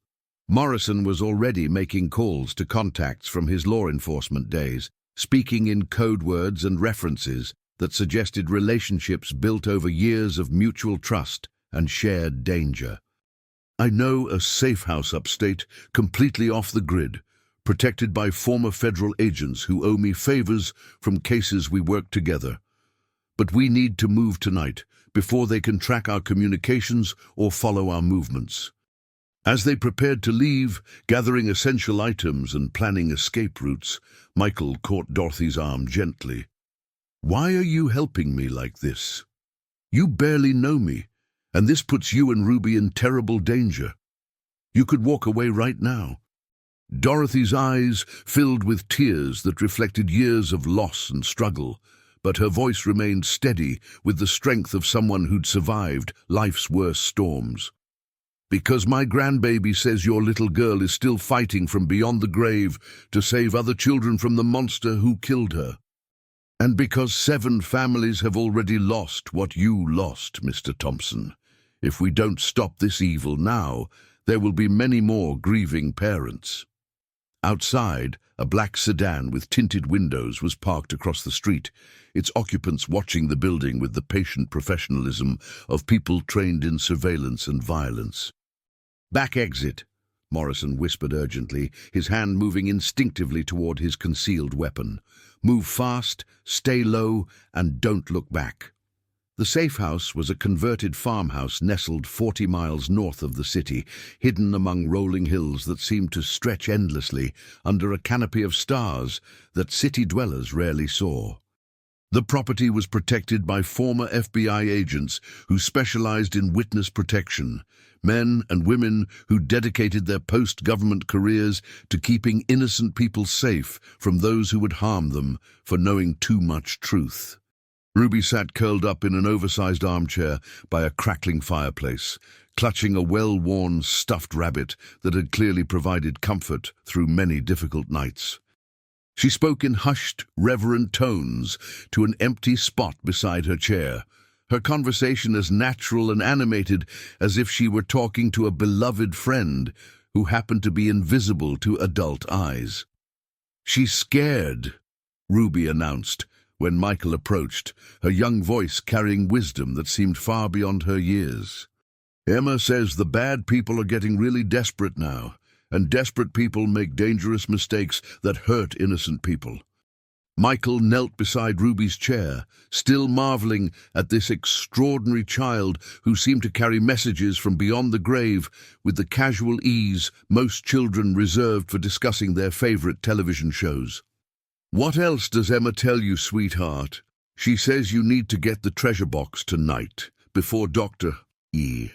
Morrison was already making calls to contacts from his law enforcement days, speaking in code words and references that suggested relationships built over years of mutual trust and shared danger. "I know a safe house upstate, completely off the grid. protected by former federal agents who owe me favors from cases we worked together. But we need to move tonight, before they can track our communications or follow our movements." As they prepared to leave, gathering essential items and planning escape routes, Michael caught Dorothy's arm gently. "Why are you helping me like this? You barely know me, and this puts you and Ruby in terrible danger. You could walk away right now." Dorothy's eyes filled with tears that reflected years of loss and struggle, but her voice remained steady with the strength of someone who'd survived life's worst storms. "Because my grandbaby says your little girl is still fighting from beyond the grave to save other children from the monster who killed her. And because 7 families have already lost what you lost, Mr. Thompson. If we don't stop this evil now, there will be many more grieving parents." Outside, a black sedan with tinted windows was parked across the street, its occupants watching the building with the patient professionalism of people trained in surveillance and violence. "Back exit," Morrison whispered urgently, his hand moving instinctively toward his concealed weapon. "Move fast, stay low, and don't look back." The safe house was a converted farmhouse nestled 40 miles north of the city, hidden among rolling hills that seemed to stretch endlessly under a canopy of stars that city dwellers rarely saw. The property was protected by former FBI agents who specialized in witness protection, men and women who dedicated their post-government careers to keeping innocent people safe from those who would harm them for knowing too much truth. Ruby sat curled up in an oversized armchair by a crackling fireplace, clutching a well-worn stuffed rabbit that had clearly provided comfort through many difficult nights. She spoke in hushed, reverent tones to an empty spot beside her chair, her conversation as natural and animated as if she were talking to a beloved friend who happened to be invisible to adult eyes. "She's scared," Ruby announced when Michael approached, her young voice carrying wisdom that seemed far beyond her years. "Emma says the bad people are getting really desperate now, and desperate people make dangerous mistakes that hurt innocent people." Michael knelt beside Ruby's chair, still marveling at this extraordinary child who seemed to carry messages from beyond the grave with the casual ease most children reserved for discussing their favorite television shows. "What else does Emma tell you, sweetheart?" "She says you need to get the treasure box tonight, before Dr. E.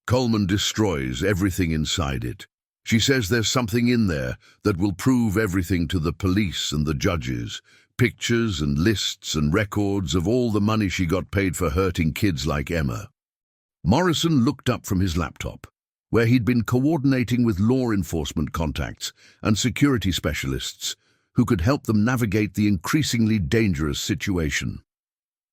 Coleman destroys everything inside it. She says there's something in there that will prove everything to the police and the judges, pictures and lists and records of all the money she got paid for hurting kids like Emma." Morrison looked up from his laptop, where he'd been coordinating with law enforcement contacts and security specialists who could help them navigate the increasingly dangerous situation.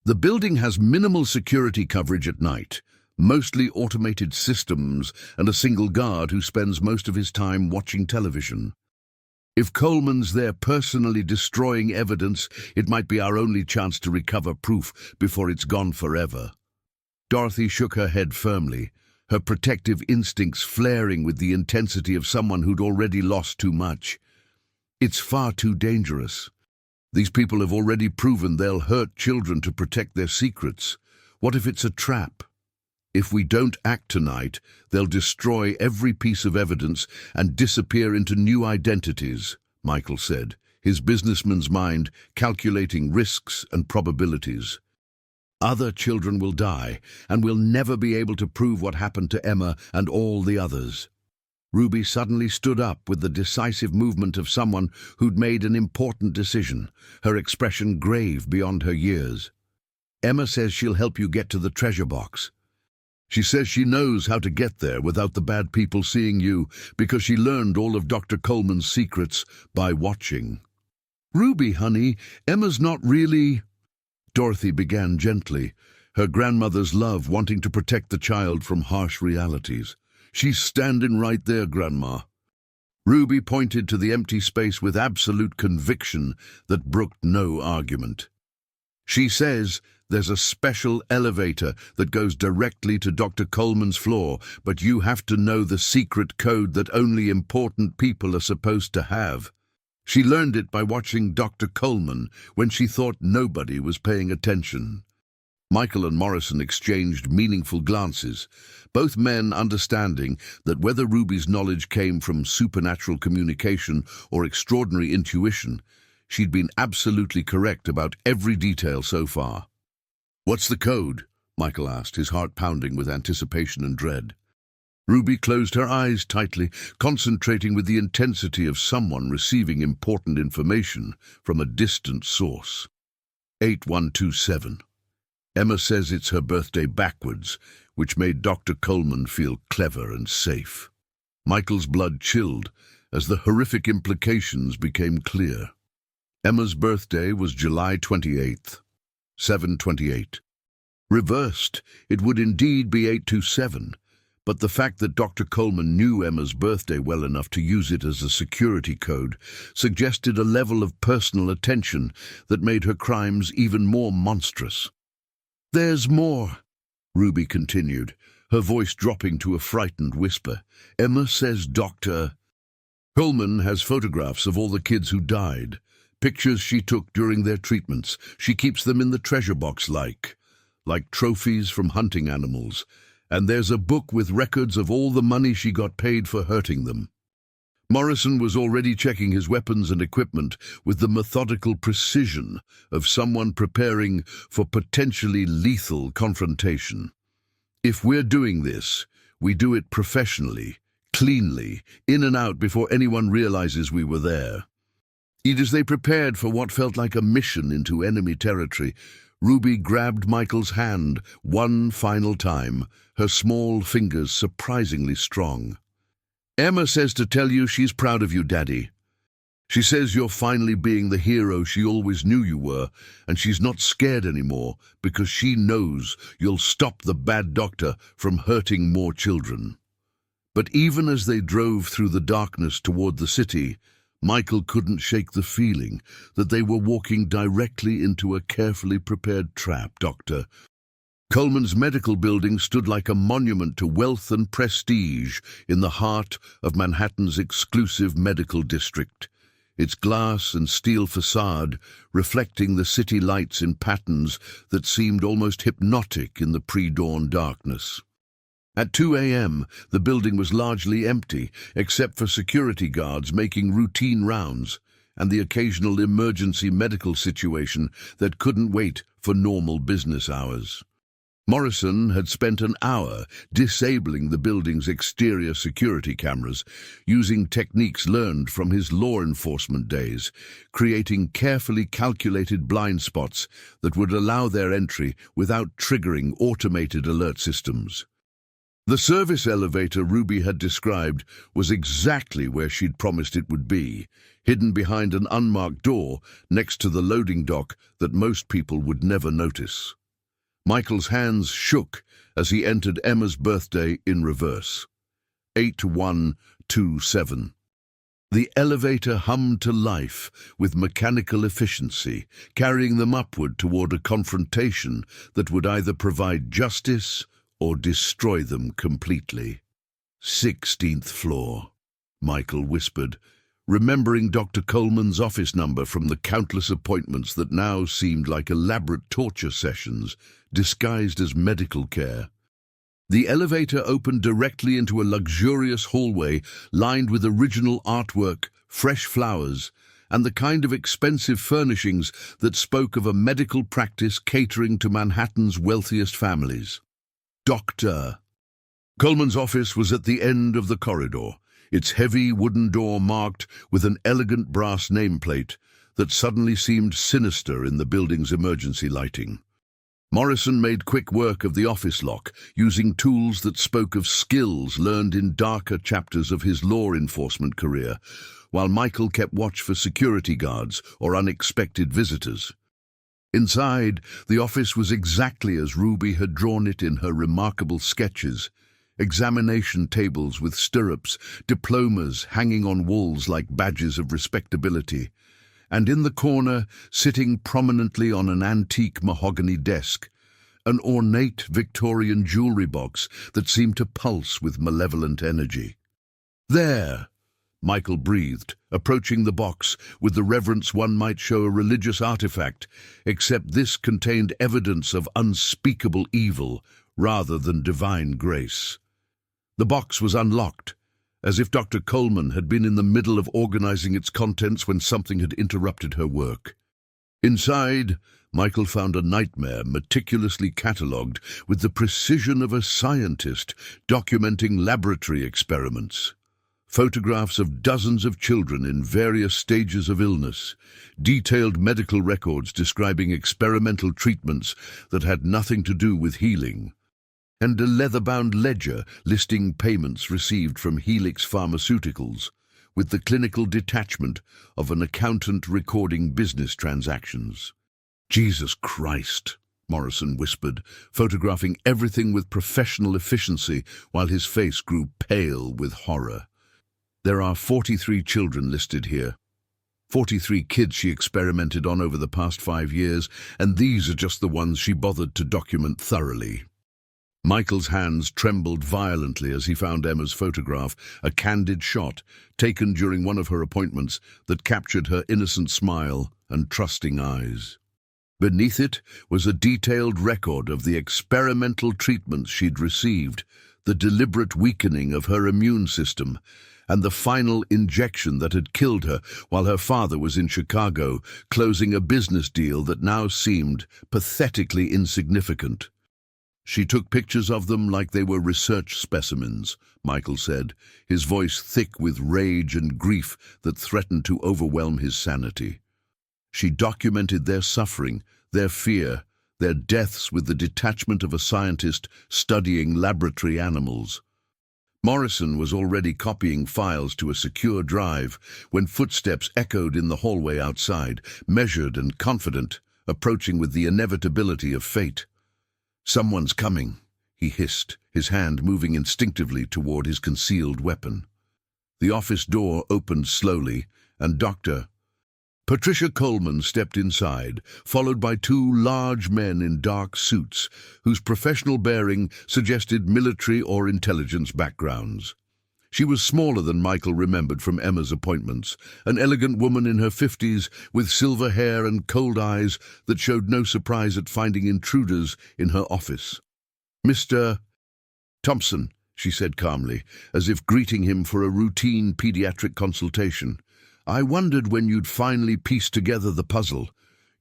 "The building has minimal security coverage at night, mostly automated systems and a single guard who spends most of his time watching television. If Coleman's there personally destroying evidence, it might be our only chance to recover proof before it's gone forever." Dorothy shook her head firmly, her protective instincts flaring with the intensity of someone who'd already lost too much. "It's far too dangerous. These people have already proven they'll hurt children to protect their secrets. What if it's a trap? If we don't act tonight, they'll destroy every piece of evidence and disappear into new identities," Michael said, his businessman's mind calculating risks and probabilities. "Other children will die, and we'll never be able to prove what happened to Emma and all the others." Ruby suddenly stood up with the decisive movement of someone who'd made an important decision, her expression grave beyond her years. "Emma says she'll help you get to the treasure box. She says she knows how to get there without the bad people seeing you because she learned all of Dr. Coleman's secrets by watching." "Ruby, honey, Emma's not really—" Dorothy began gently, her grandmother's love wanting to protect the child from harsh realities. "She's standing right there, Grandma." Ruby pointed to the empty space with absolute conviction that brooked no argument. "She says There's a special elevator that goes directly to Dr. Coleman's floor, but you have to know the secret code that only important people are supposed to have. She learned it by watching Dr. Coleman when she thought nobody was paying attention. Michael and Morrison exchanged meaningful glances, both men understanding that whether Ruby's knowledge came from supernatural communication or extraordinary intuition, she'd been absolutely correct about every detail so far. "What's the code?" Michael asked, his heart pounding with anticipation and dread. Ruby closed her eyes tightly, concentrating with the intensity of someone receiving important information from a distant source. 8127. Emma says it's her birthday backwards, which made Dr. Coleman feel clever and safe. Michael's blood chilled as the horrific implications became clear. Emma's birthday was July 28th, 7:28. Reversed, it would indeed be 827, but the fact that Dr. Coleman knew Emma's birthday well enough to use it as a security code suggested a level of personal attention that made her crimes even more monstrous. "There's more," Ruby continued, her voice dropping to a frightened whisper. "Emma says Dr. Coleman has photographs of all the kids who died, pictures she took during their treatments. She keeps them in the treasure box like trophies from hunting animals, and there's a book with records of all the money she got paid for hurting them." Morrison was already checking his weapons and equipment with the methodical precision of someone preparing for potentially lethal confrontation. "If we're doing this, we do it professionally, cleanly, in and out before anyone realizes we were there." As they prepared for what felt like a mission into enemy territory, Ruby grabbed Michael's hand one final time, her small fingers surprisingly strong. "Emma says to tell you she's proud of you, Daddy. She says you're finally being the hero she always knew you were, and she's not scared anymore because she knows you'll stop the bad doctor from hurting more children." But even as they drove through the darkness toward the city, Michael couldn't shake the feeling that they were walking directly into a carefully prepared trap. Dr. Coleman's medical building stood like a monument to wealth and prestige in the heart of Manhattan's exclusive medical district, its glass and steel facade reflecting the city lights in patterns that seemed almost hypnotic in the pre-dawn darkness. At 2 a.m., the building was largely empty, except for security guards making routine rounds and the occasional emergency medical situation that couldn't wait for normal business hours. Morrison had spent an hour disabling the building's exterior security cameras, using techniques learned from his law enforcement days, creating carefully calculated blind spots that would allow their entry without triggering automated alert systems. The service elevator Ruby had described was exactly where she'd promised it would be, hidden behind an unmarked door next to the loading dock that most people would never notice. Michael's hands shook as he entered Emma's birthday in reverse. 8127. The elevator hummed to life with mechanical efficiency, carrying them upward toward a confrontation that would either provide justice or destroy them completely. 16th floor, Michael whispered, remembering Dr. Coleman's office number from the countless appointments that now seemed like elaborate torture sessions disguised as medical care. The elevator opened directly into a luxurious hallway lined with original artwork, fresh flowers, and the kind of expensive furnishings that spoke of a medical practice catering to Manhattan's wealthiest families. Dr. Coleman's office was at the end of the corridor, its heavy wooden door marked with an elegant brass nameplate that suddenly seemed sinister in the building's emergency lighting. Morrison made quick work of the office lock, using tools that spoke of skills learned in darker chapters of his law enforcement career, while Michael kept watch for security guards or unexpected visitors. Inside, the office was exactly as Ruby had drawn it in her remarkable sketches. Examination tables with stirrups, diplomas hanging on walls like badges of respectability, And in the corner, sitting prominently on an antique mahogany desk, an ornate Victorian jewellery box that seemed to pulse with malevolent energy. "There," Michael breathed, approaching the box with the reverence one might show a religious artifact, except this contained evidence of unspeakable evil rather than divine grace. The box was unlocked, as if Dr. Coleman had been in the middle of organizing its contents when something had interrupted her work. Inside, Michael found a nightmare meticulously catalogued with the precision of a scientist documenting laboratory experiments. Photographs of dozens of children in various stages of illness, detailed medical records describing experimental treatments that had nothing to do with healing, and a leather-bound ledger listing payments received from Helix Pharmaceuticals, with the clinical detachment of an accountant recording business transactions. "Jesus Christ," Morrison whispered, photographing everything with professional efficiency while his face grew pale with horror. "There are 43 children listed here. 43 kids she experimented on over the past 5 years, and these are just the ones she bothered to document thoroughly." Michael's hands trembled violently as he found Emma's photograph, a candid shot taken during one of her appointments that captured her innocent smile and trusting eyes. Beneath it was a detailed record of the experimental treatments she'd received, the deliberate weakening of her immune system, and the final injection that had killed her while her father was in Chicago, closing a business deal that now seemed pathetically insignificant. "She took pictures of them like they were research specimens," Michael said, his voice thick with rage and grief that threatened to overwhelm his sanity. "She documented their suffering, their fear, their deaths with the detachment of a scientist studying laboratory animals." Morrison was already copying files to a secure drive when footsteps echoed in the hallway outside, measured and confident, approaching with the inevitability of fate. "Someone's coming," he hissed, his hand moving instinctively toward his concealed weapon. The office door opened slowly, and Patricia Coleman stepped inside, followed by 2 large men in dark suits, whose professional bearing suggested military or intelligence backgrounds. She was smaller than Michael remembered from Emma's appointments, an elegant woman in her 50s with silver hair and cold eyes that showed no surprise at finding intruders in her office. "Mr. Thompson," she said calmly, as if greeting him for a routine pediatric consultation. "I wondered when you'd finally piece together the puzzle.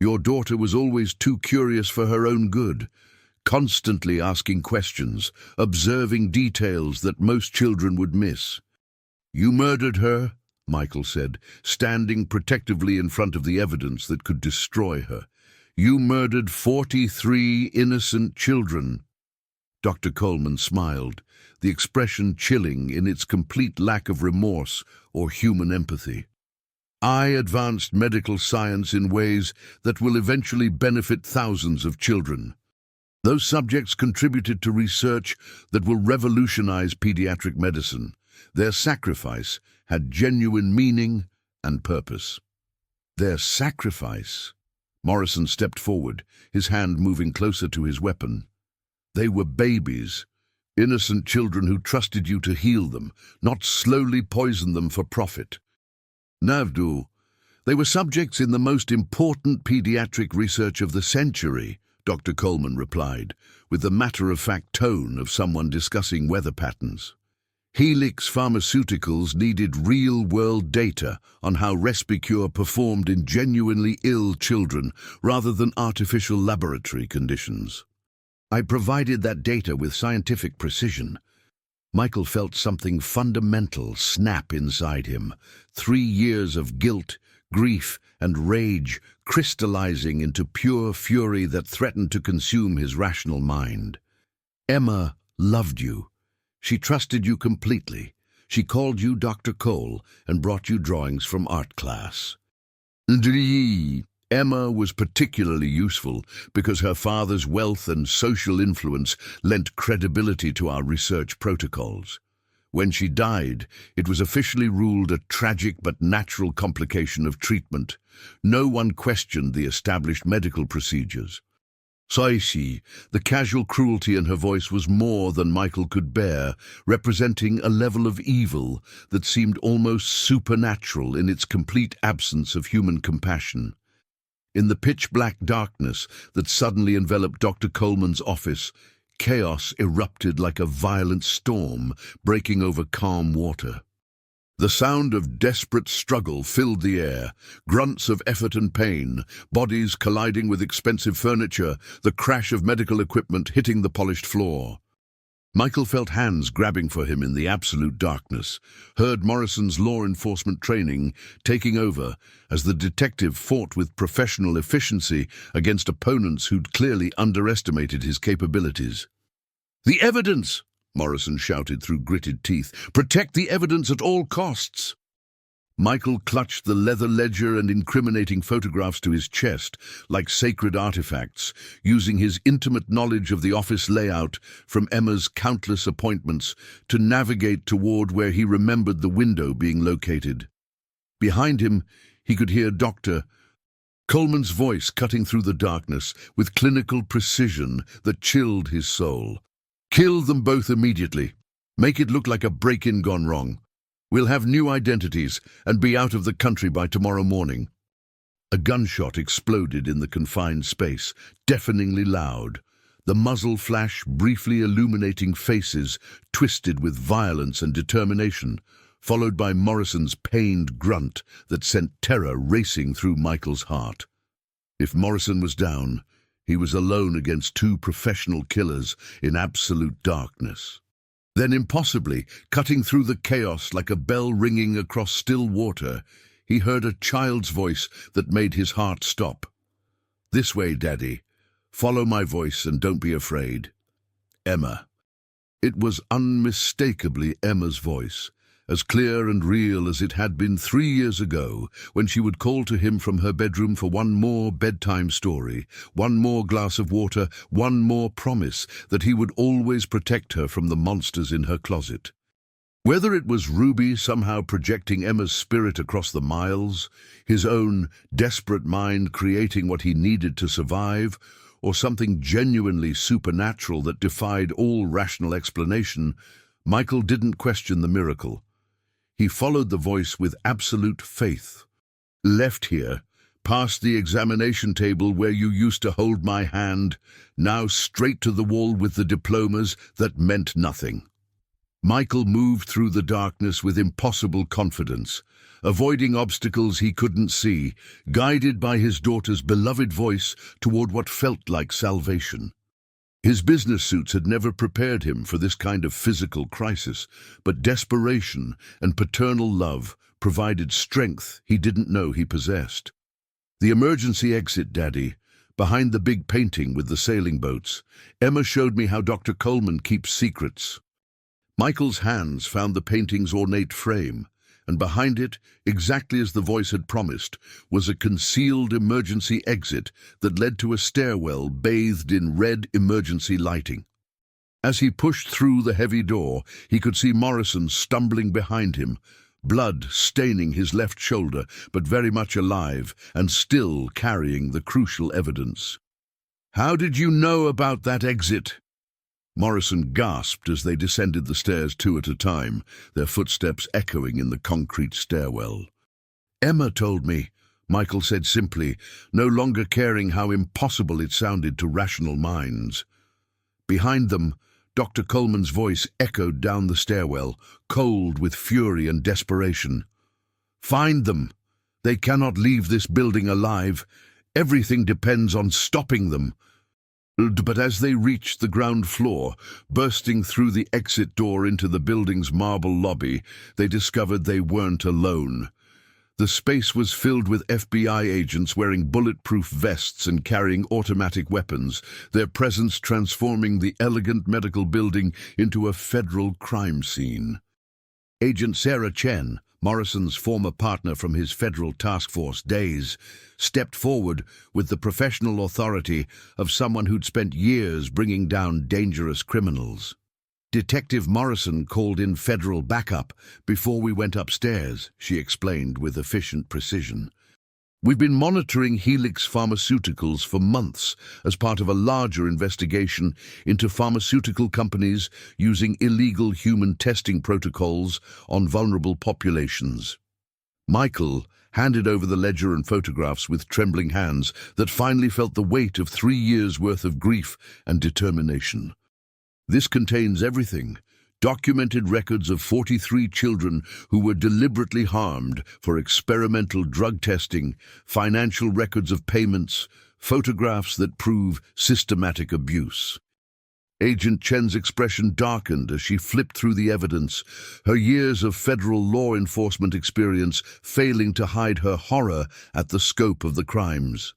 Your daughter was always too curious for her own good, constantly asking questions, observing details that most children would miss." "You murdered her," Michael said, standing protectively in front of the evidence that could destroy her. "You murdered 43 innocent children." Dr. Coleman smiled, the expression chilling in its complete lack of remorse or human empathy. "I advanced medical science in ways that will eventually benefit thousands of children. Those subjects contributed to research that will revolutionize pediatric medicine. Their sacrifice had genuine meaning and purpose." "Their sacrifice?" Morrison stepped forward, his hand moving closer to his weapon. "They were babies, innocent children who trusted you to heal them, not slowly poison them for profit." "Navdu, they were subjects in the most important pediatric research of the century," Dr. Coleman replied, with the matter-of-fact tone of someone discussing weather patterns. "Helix Pharmaceuticals needed real-world data on how Respicure performed in genuinely ill children rather than artificial laboratory conditions. I provided that data with scientific precision." Michael felt something fundamental snap inside him. 3 years of guilt, grief, and rage crystallizing into pure fury that threatened to consume his rational mind. "Emma loved you. She trusted you completely. She called you Dr. Cole and brought you drawings from art class. Emma was particularly useful because her father's wealth and social influence lent credibility to our research protocols. When she died, it was officially ruled a tragic but natural complication of treatment. No one questioned the established medical procedures. Saisi, the casual cruelty in her voice was more than Michael could bear, representing a level of evil that seemed almost supernatural in its complete absence of human compassion. In the pitch-black darkness that suddenly enveloped Dr. Coleman's office, chaos erupted like a violent storm breaking over calm water. The sound of desperate struggle filled the air, grunts of effort and pain, bodies colliding with expensive furniture, the crash of medical equipment hitting the polished floor. Michael felt hands grabbing for him in the absolute darkness, heard Morrison's law enforcement training taking over as the detective fought with professional efficiency against opponents who'd clearly underestimated his capabilities. "The evidence!" Morrison shouted through gritted teeth. "Protect the evidence at all costs!" Michael clutched the leather ledger and incriminating photographs to his chest like sacred artifacts, using his intimate knowledge of the office layout from Emma's countless appointments to navigate toward where he remembered the window being located. Behind him, he could hear Dr. Coleman's voice cutting through the darkness with clinical precision that chilled his soul. "Kill them both immediately. Make it look like a break-in gone wrong. We'll have new identities and be out of the country by tomorrow morning." A gunshot exploded in the confined space, deafeningly loud. The muzzle flash briefly illuminating faces twisted with violence and determination, followed by Morrison's pained grunt that sent terror racing through Michael's heart. If Morrison was down, he was alone against two professional killers in absolute darkness. Then impossibly, cutting through the chaos like a bell ringing across still water, he heard a child's voice that made his heart stop. "This way, Daddy. Follow my voice and don't be afraid." Emma. It was unmistakably Emma's voice, as clear and real as it had been 3 years ago, when she would call to him from her bedroom for one more bedtime story, one more glass of water, one more promise that he would always protect her from the monsters in her closet. Whether it was Ruby somehow projecting Emma's spirit across the miles, his own desperate mind creating what he needed to survive, or something genuinely supernatural that defied all rational explanation, Michael didn't question the miracle. He followed the voice with absolute faith. "Left here, past the examination table where you used to hold my hand, now straight to the wall with the diplomas that meant nothing." Michael moved through the darkness with impossible confidence, avoiding obstacles he couldn't see, guided by his daughter's beloved voice toward what felt like salvation. His business suits had never prepared him for this kind of physical crisis, but desperation and paternal love provided strength he didn't know he possessed. "The emergency exit, Daddy, behind the big painting with the sailing boats. Emma showed me how Dr. Coleman keeps secrets." Michael's hands found the painting's ornate frame, and behind it, exactly as the voice had promised, was a concealed emergency exit that led to a stairwell bathed in red emergency lighting. As he pushed through the heavy door, he could see Morrison stumbling behind him, blood staining his left shoulder, but very much alive and still carrying the crucial evidence. "How did you know about that exit?" Morrison gasped as they descended the stairs 2 at a time, their footsteps echoing in the concrete stairwell. "Emma told me," Michael said simply, no longer caring how impossible it sounded to rational minds. Behind them, Dr. Coleman's voice echoed down the stairwell, cold with fury and desperation. "Find them. They cannot leave this building alive. Everything depends on stopping them." But as they reached the ground floor, bursting through the exit door into the building's marble lobby, they discovered they weren't alone. The space was filled with FBI agents wearing bulletproof vests and carrying automatic weapons, their presence transforming the elegant medical building into a federal crime scene. Agent Sarah Chen, Morrison's former partner from his federal task force days, stepped forward with the professional authority of someone who'd spent years bringing down dangerous criminals. Detective Morrison called in federal backup before we went upstairs, she explained with efficient precision. We've been monitoring Helix Pharmaceuticals for months as part of a larger investigation into pharmaceutical companies using illegal human testing protocols on vulnerable populations. Michael handed over the ledger and photographs with trembling hands that finally felt the weight of 3 years' worth of grief and determination. This contains everything. Documented records of 43 children who were deliberately harmed for experimental drug testing, financial records of payments, photographs that prove systematic abuse. Agent Chen's expression darkened as she flipped through the evidence, her years of federal law enforcement experience failing to hide her horror at the scope of the crimes.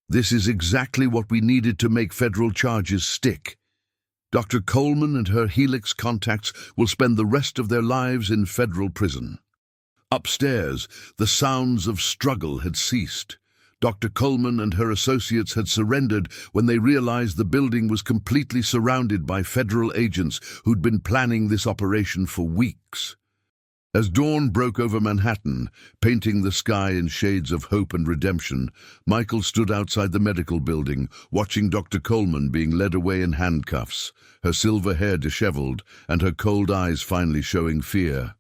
This is exactly what we needed to make federal charges stick. Dr. Coleman and her Helix contacts will spend the rest of their lives in federal prison. Upstairs, the sounds of struggle had ceased. Dr. Coleman and her associates had surrendered when they realized the building was completely surrounded by federal agents who'd been planning this operation for weeks. As dawn broke over Manhattan, painting the sky in shades of hope and redemption, Michael stood outside the medical building, watching Dr. Coleman being led away in handcuffs, her silver hair disheveled and her cold eyes finally showing fear.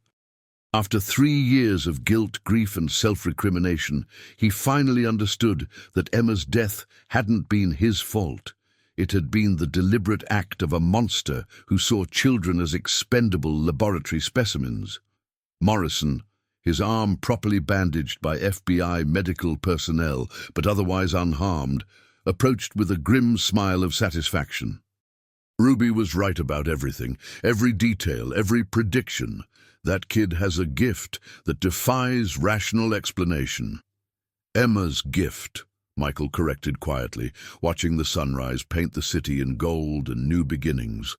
After 3 years of guilt, grief and self-recrimination, he finally understood that Emma's death hadn't been his fault. It had been the deliberate act of a monster who saw children as expendable laboratory specimens. Morrison, his arm properly bandaged by FBI medical personnel but otherwise unharmed, approached with a grim smile of satisfaction. Ruby was right about everything, every detail, every prediction. That kid has a gift that defies rational explanation. Emma's gift, Michael corrected quietly, watching the sunrise paint the city in gold and new beginnings.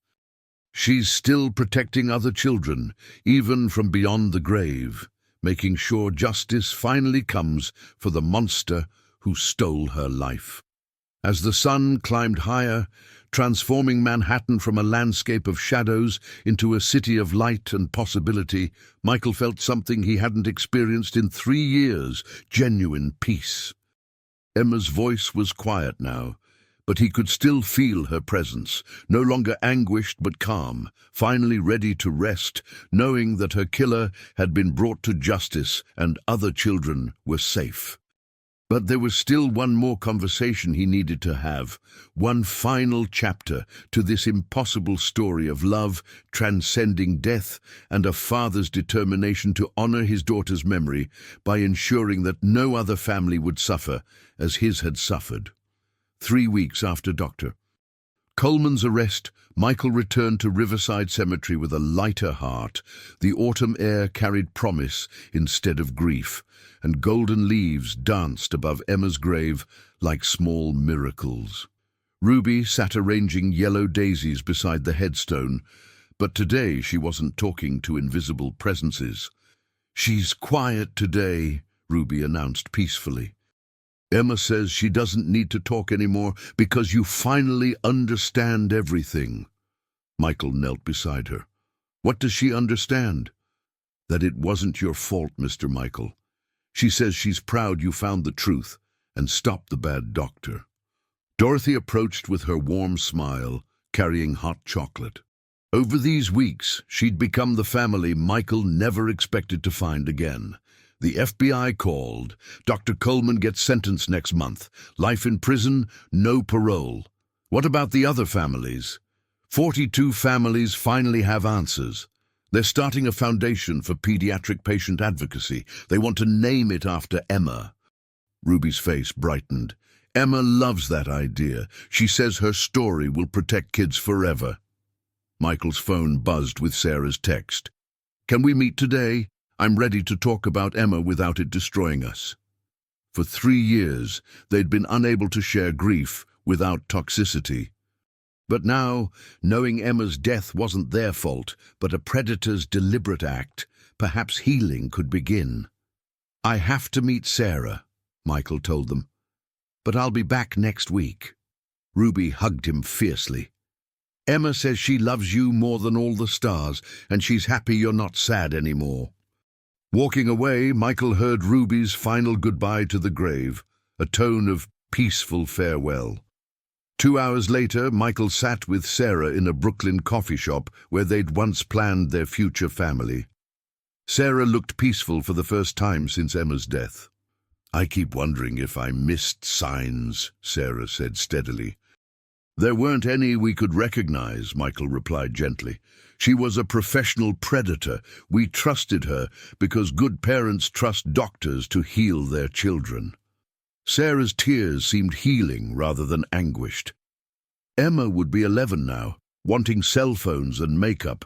She's still protecting other children, even from beyond the grave, making sure justice finally comes for the monster who stole her life. As the sun climbed higher, transforming Manhattan from a landscape of shadows into a city of light and possibility, Michael felt something he hadn't experienced in 3 years, genuine peace. Emma's voice was quiet now, but he could still feel her presence, no longer anguished but calm, finally ready to rest, knowing that her killer had been brought to justice and other children were safe. But there was still one more conversation he needed to have, one final chapter to this impossible story of love transcending death and a father's determination to honor his daughter's memory by ensuring that no other family would suffer as his had suffered. 3 weeks after Dr. Coleman's arrest, Michael returned to Riverside Cemetery with a lighter heart. The autumn air carried promise instead of grief, and golden leaves danced above Emma's grave like small miracles. Ruby sat arranging yellow daisies beside the headstone, but today she wasn't talking to invisible presences. "She's quiet today," Ruby announced peacefully. "Emma says she doesn't need to talk anymore because you finally understand everything." Michael knelt beside her. "What does she understand?" "That it wasn't your fault, Mr. Michael. She says she's proud you found the truth and stopped the bad doctor." Dorothy approached with her warm smile, carrying hot chocolate. Over these weeks, she'd become the family Michael never expected to find again. The FBI called. Dr. Coleman gets sentenced next month. Life in prison, no parole. What about the other families? 42 families finally have answers. They're starting a foundation for pediatric patient advocacy. They want to name it after Emma. Ruby's face brightened. "Emma loves that idea. She says her story will protect kids forever." Michael's phone buzzed with Sarah's text. "Can we meet today? I'm ready to talk about Emma without it destroying us." For 3 years, they'd been unable to share grief without toxicity. But now, knowing Emma's death wasn't their fault, but a predator's deliberate act, perhaps healing could begin. "I have to meet Sarah," Michael told them, "but I'll be back next week." Ruby hugged him fiercely. Emma says she loves you more than all the stars, and she's happy you're not sad anymore. Walking away, Michael heard Ruby's final goodbye to the grave, a tone of peaceful farewell. 2 hours later, Michael sat with Sarah in a Brooklyn coffee shop where they'd once planned their future family. Sarah looked peaceful for the first time since Emma's death. "I keep wondering if I missed signs," Sarah said steadily. "There weren't any we could recognize," Michael replied gently. "She was a professional predator. We trusted her because good parents trust doctors to heal their children." Sarah's tears seemed healing rather than anguished. Emma would be 11 now, wanting cell phones and makeup.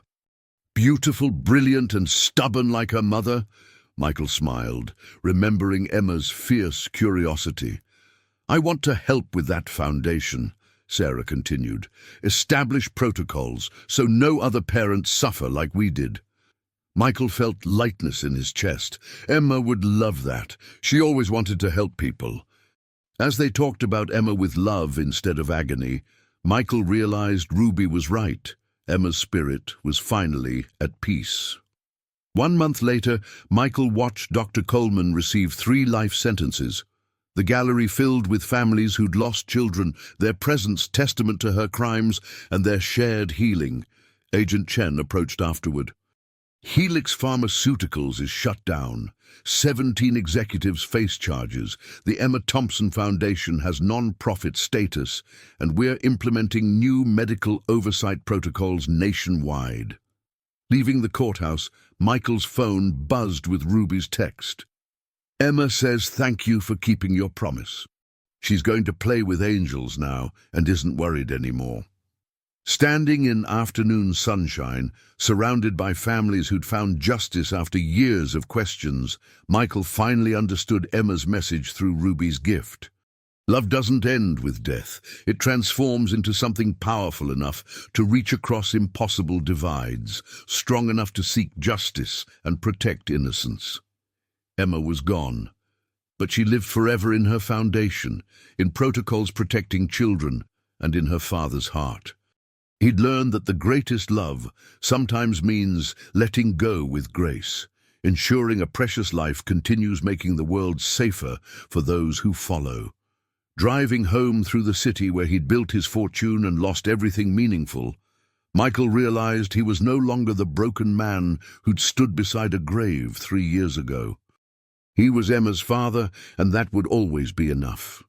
Beautiful, brilliant, and stubborn like her mother? Michael smiled, remembering Emma's fierce curiosity. "I want to help with that foundation," Sarah continued. "Establish protocols so no other parents suffer like we did." Michael felt lightness in his chest. Emma would love that. She always wanted to help people. As they talked about Emma with love instead of agony, Michael realized Ruby was right. Emma's spirit was finally at peace. 1 month later, Michael watched Dr. Coleman receive 3 life sentences. The gallery filled with families who'd lost children, their presence testament to her crimes and their shared healing. Agent Chen approached afterward. "Helix Pharmaceuticals is shut down. 17 executives face charges. The Emma Thompson Foundation has non-profit status, and we're implementing new medical oversight protocols nationwide." Leaving the courthouse, Michael's phone buzzed with Ruby's text. "Emma says thank you for keeping your promise. She's going to play with angels now and isn't worried anymore." Standing in afternoon sunshine, surrounded by families who'd found justice after years of questions, Michael finally understood Emma's message through Ruby's gift. Love doesn't end with death. It transforms into something powerful enough to reach across impossible divides, strong enough to seek justice and protect innocence. Emma was gone, but she lived forever in her foundation, in protocols protecting children, and in her father's heart. He'd learned that the greatest love sometimes means letting go with grace, ensuring a precious life continues making the world safer for those who follow. Driving home through the city where he'd built his fortune and lost everything meaningful, Michael realized he was no longer the broken man who'd stood beside a grave 3 years ago. He was Emma's father, and that would always be enough.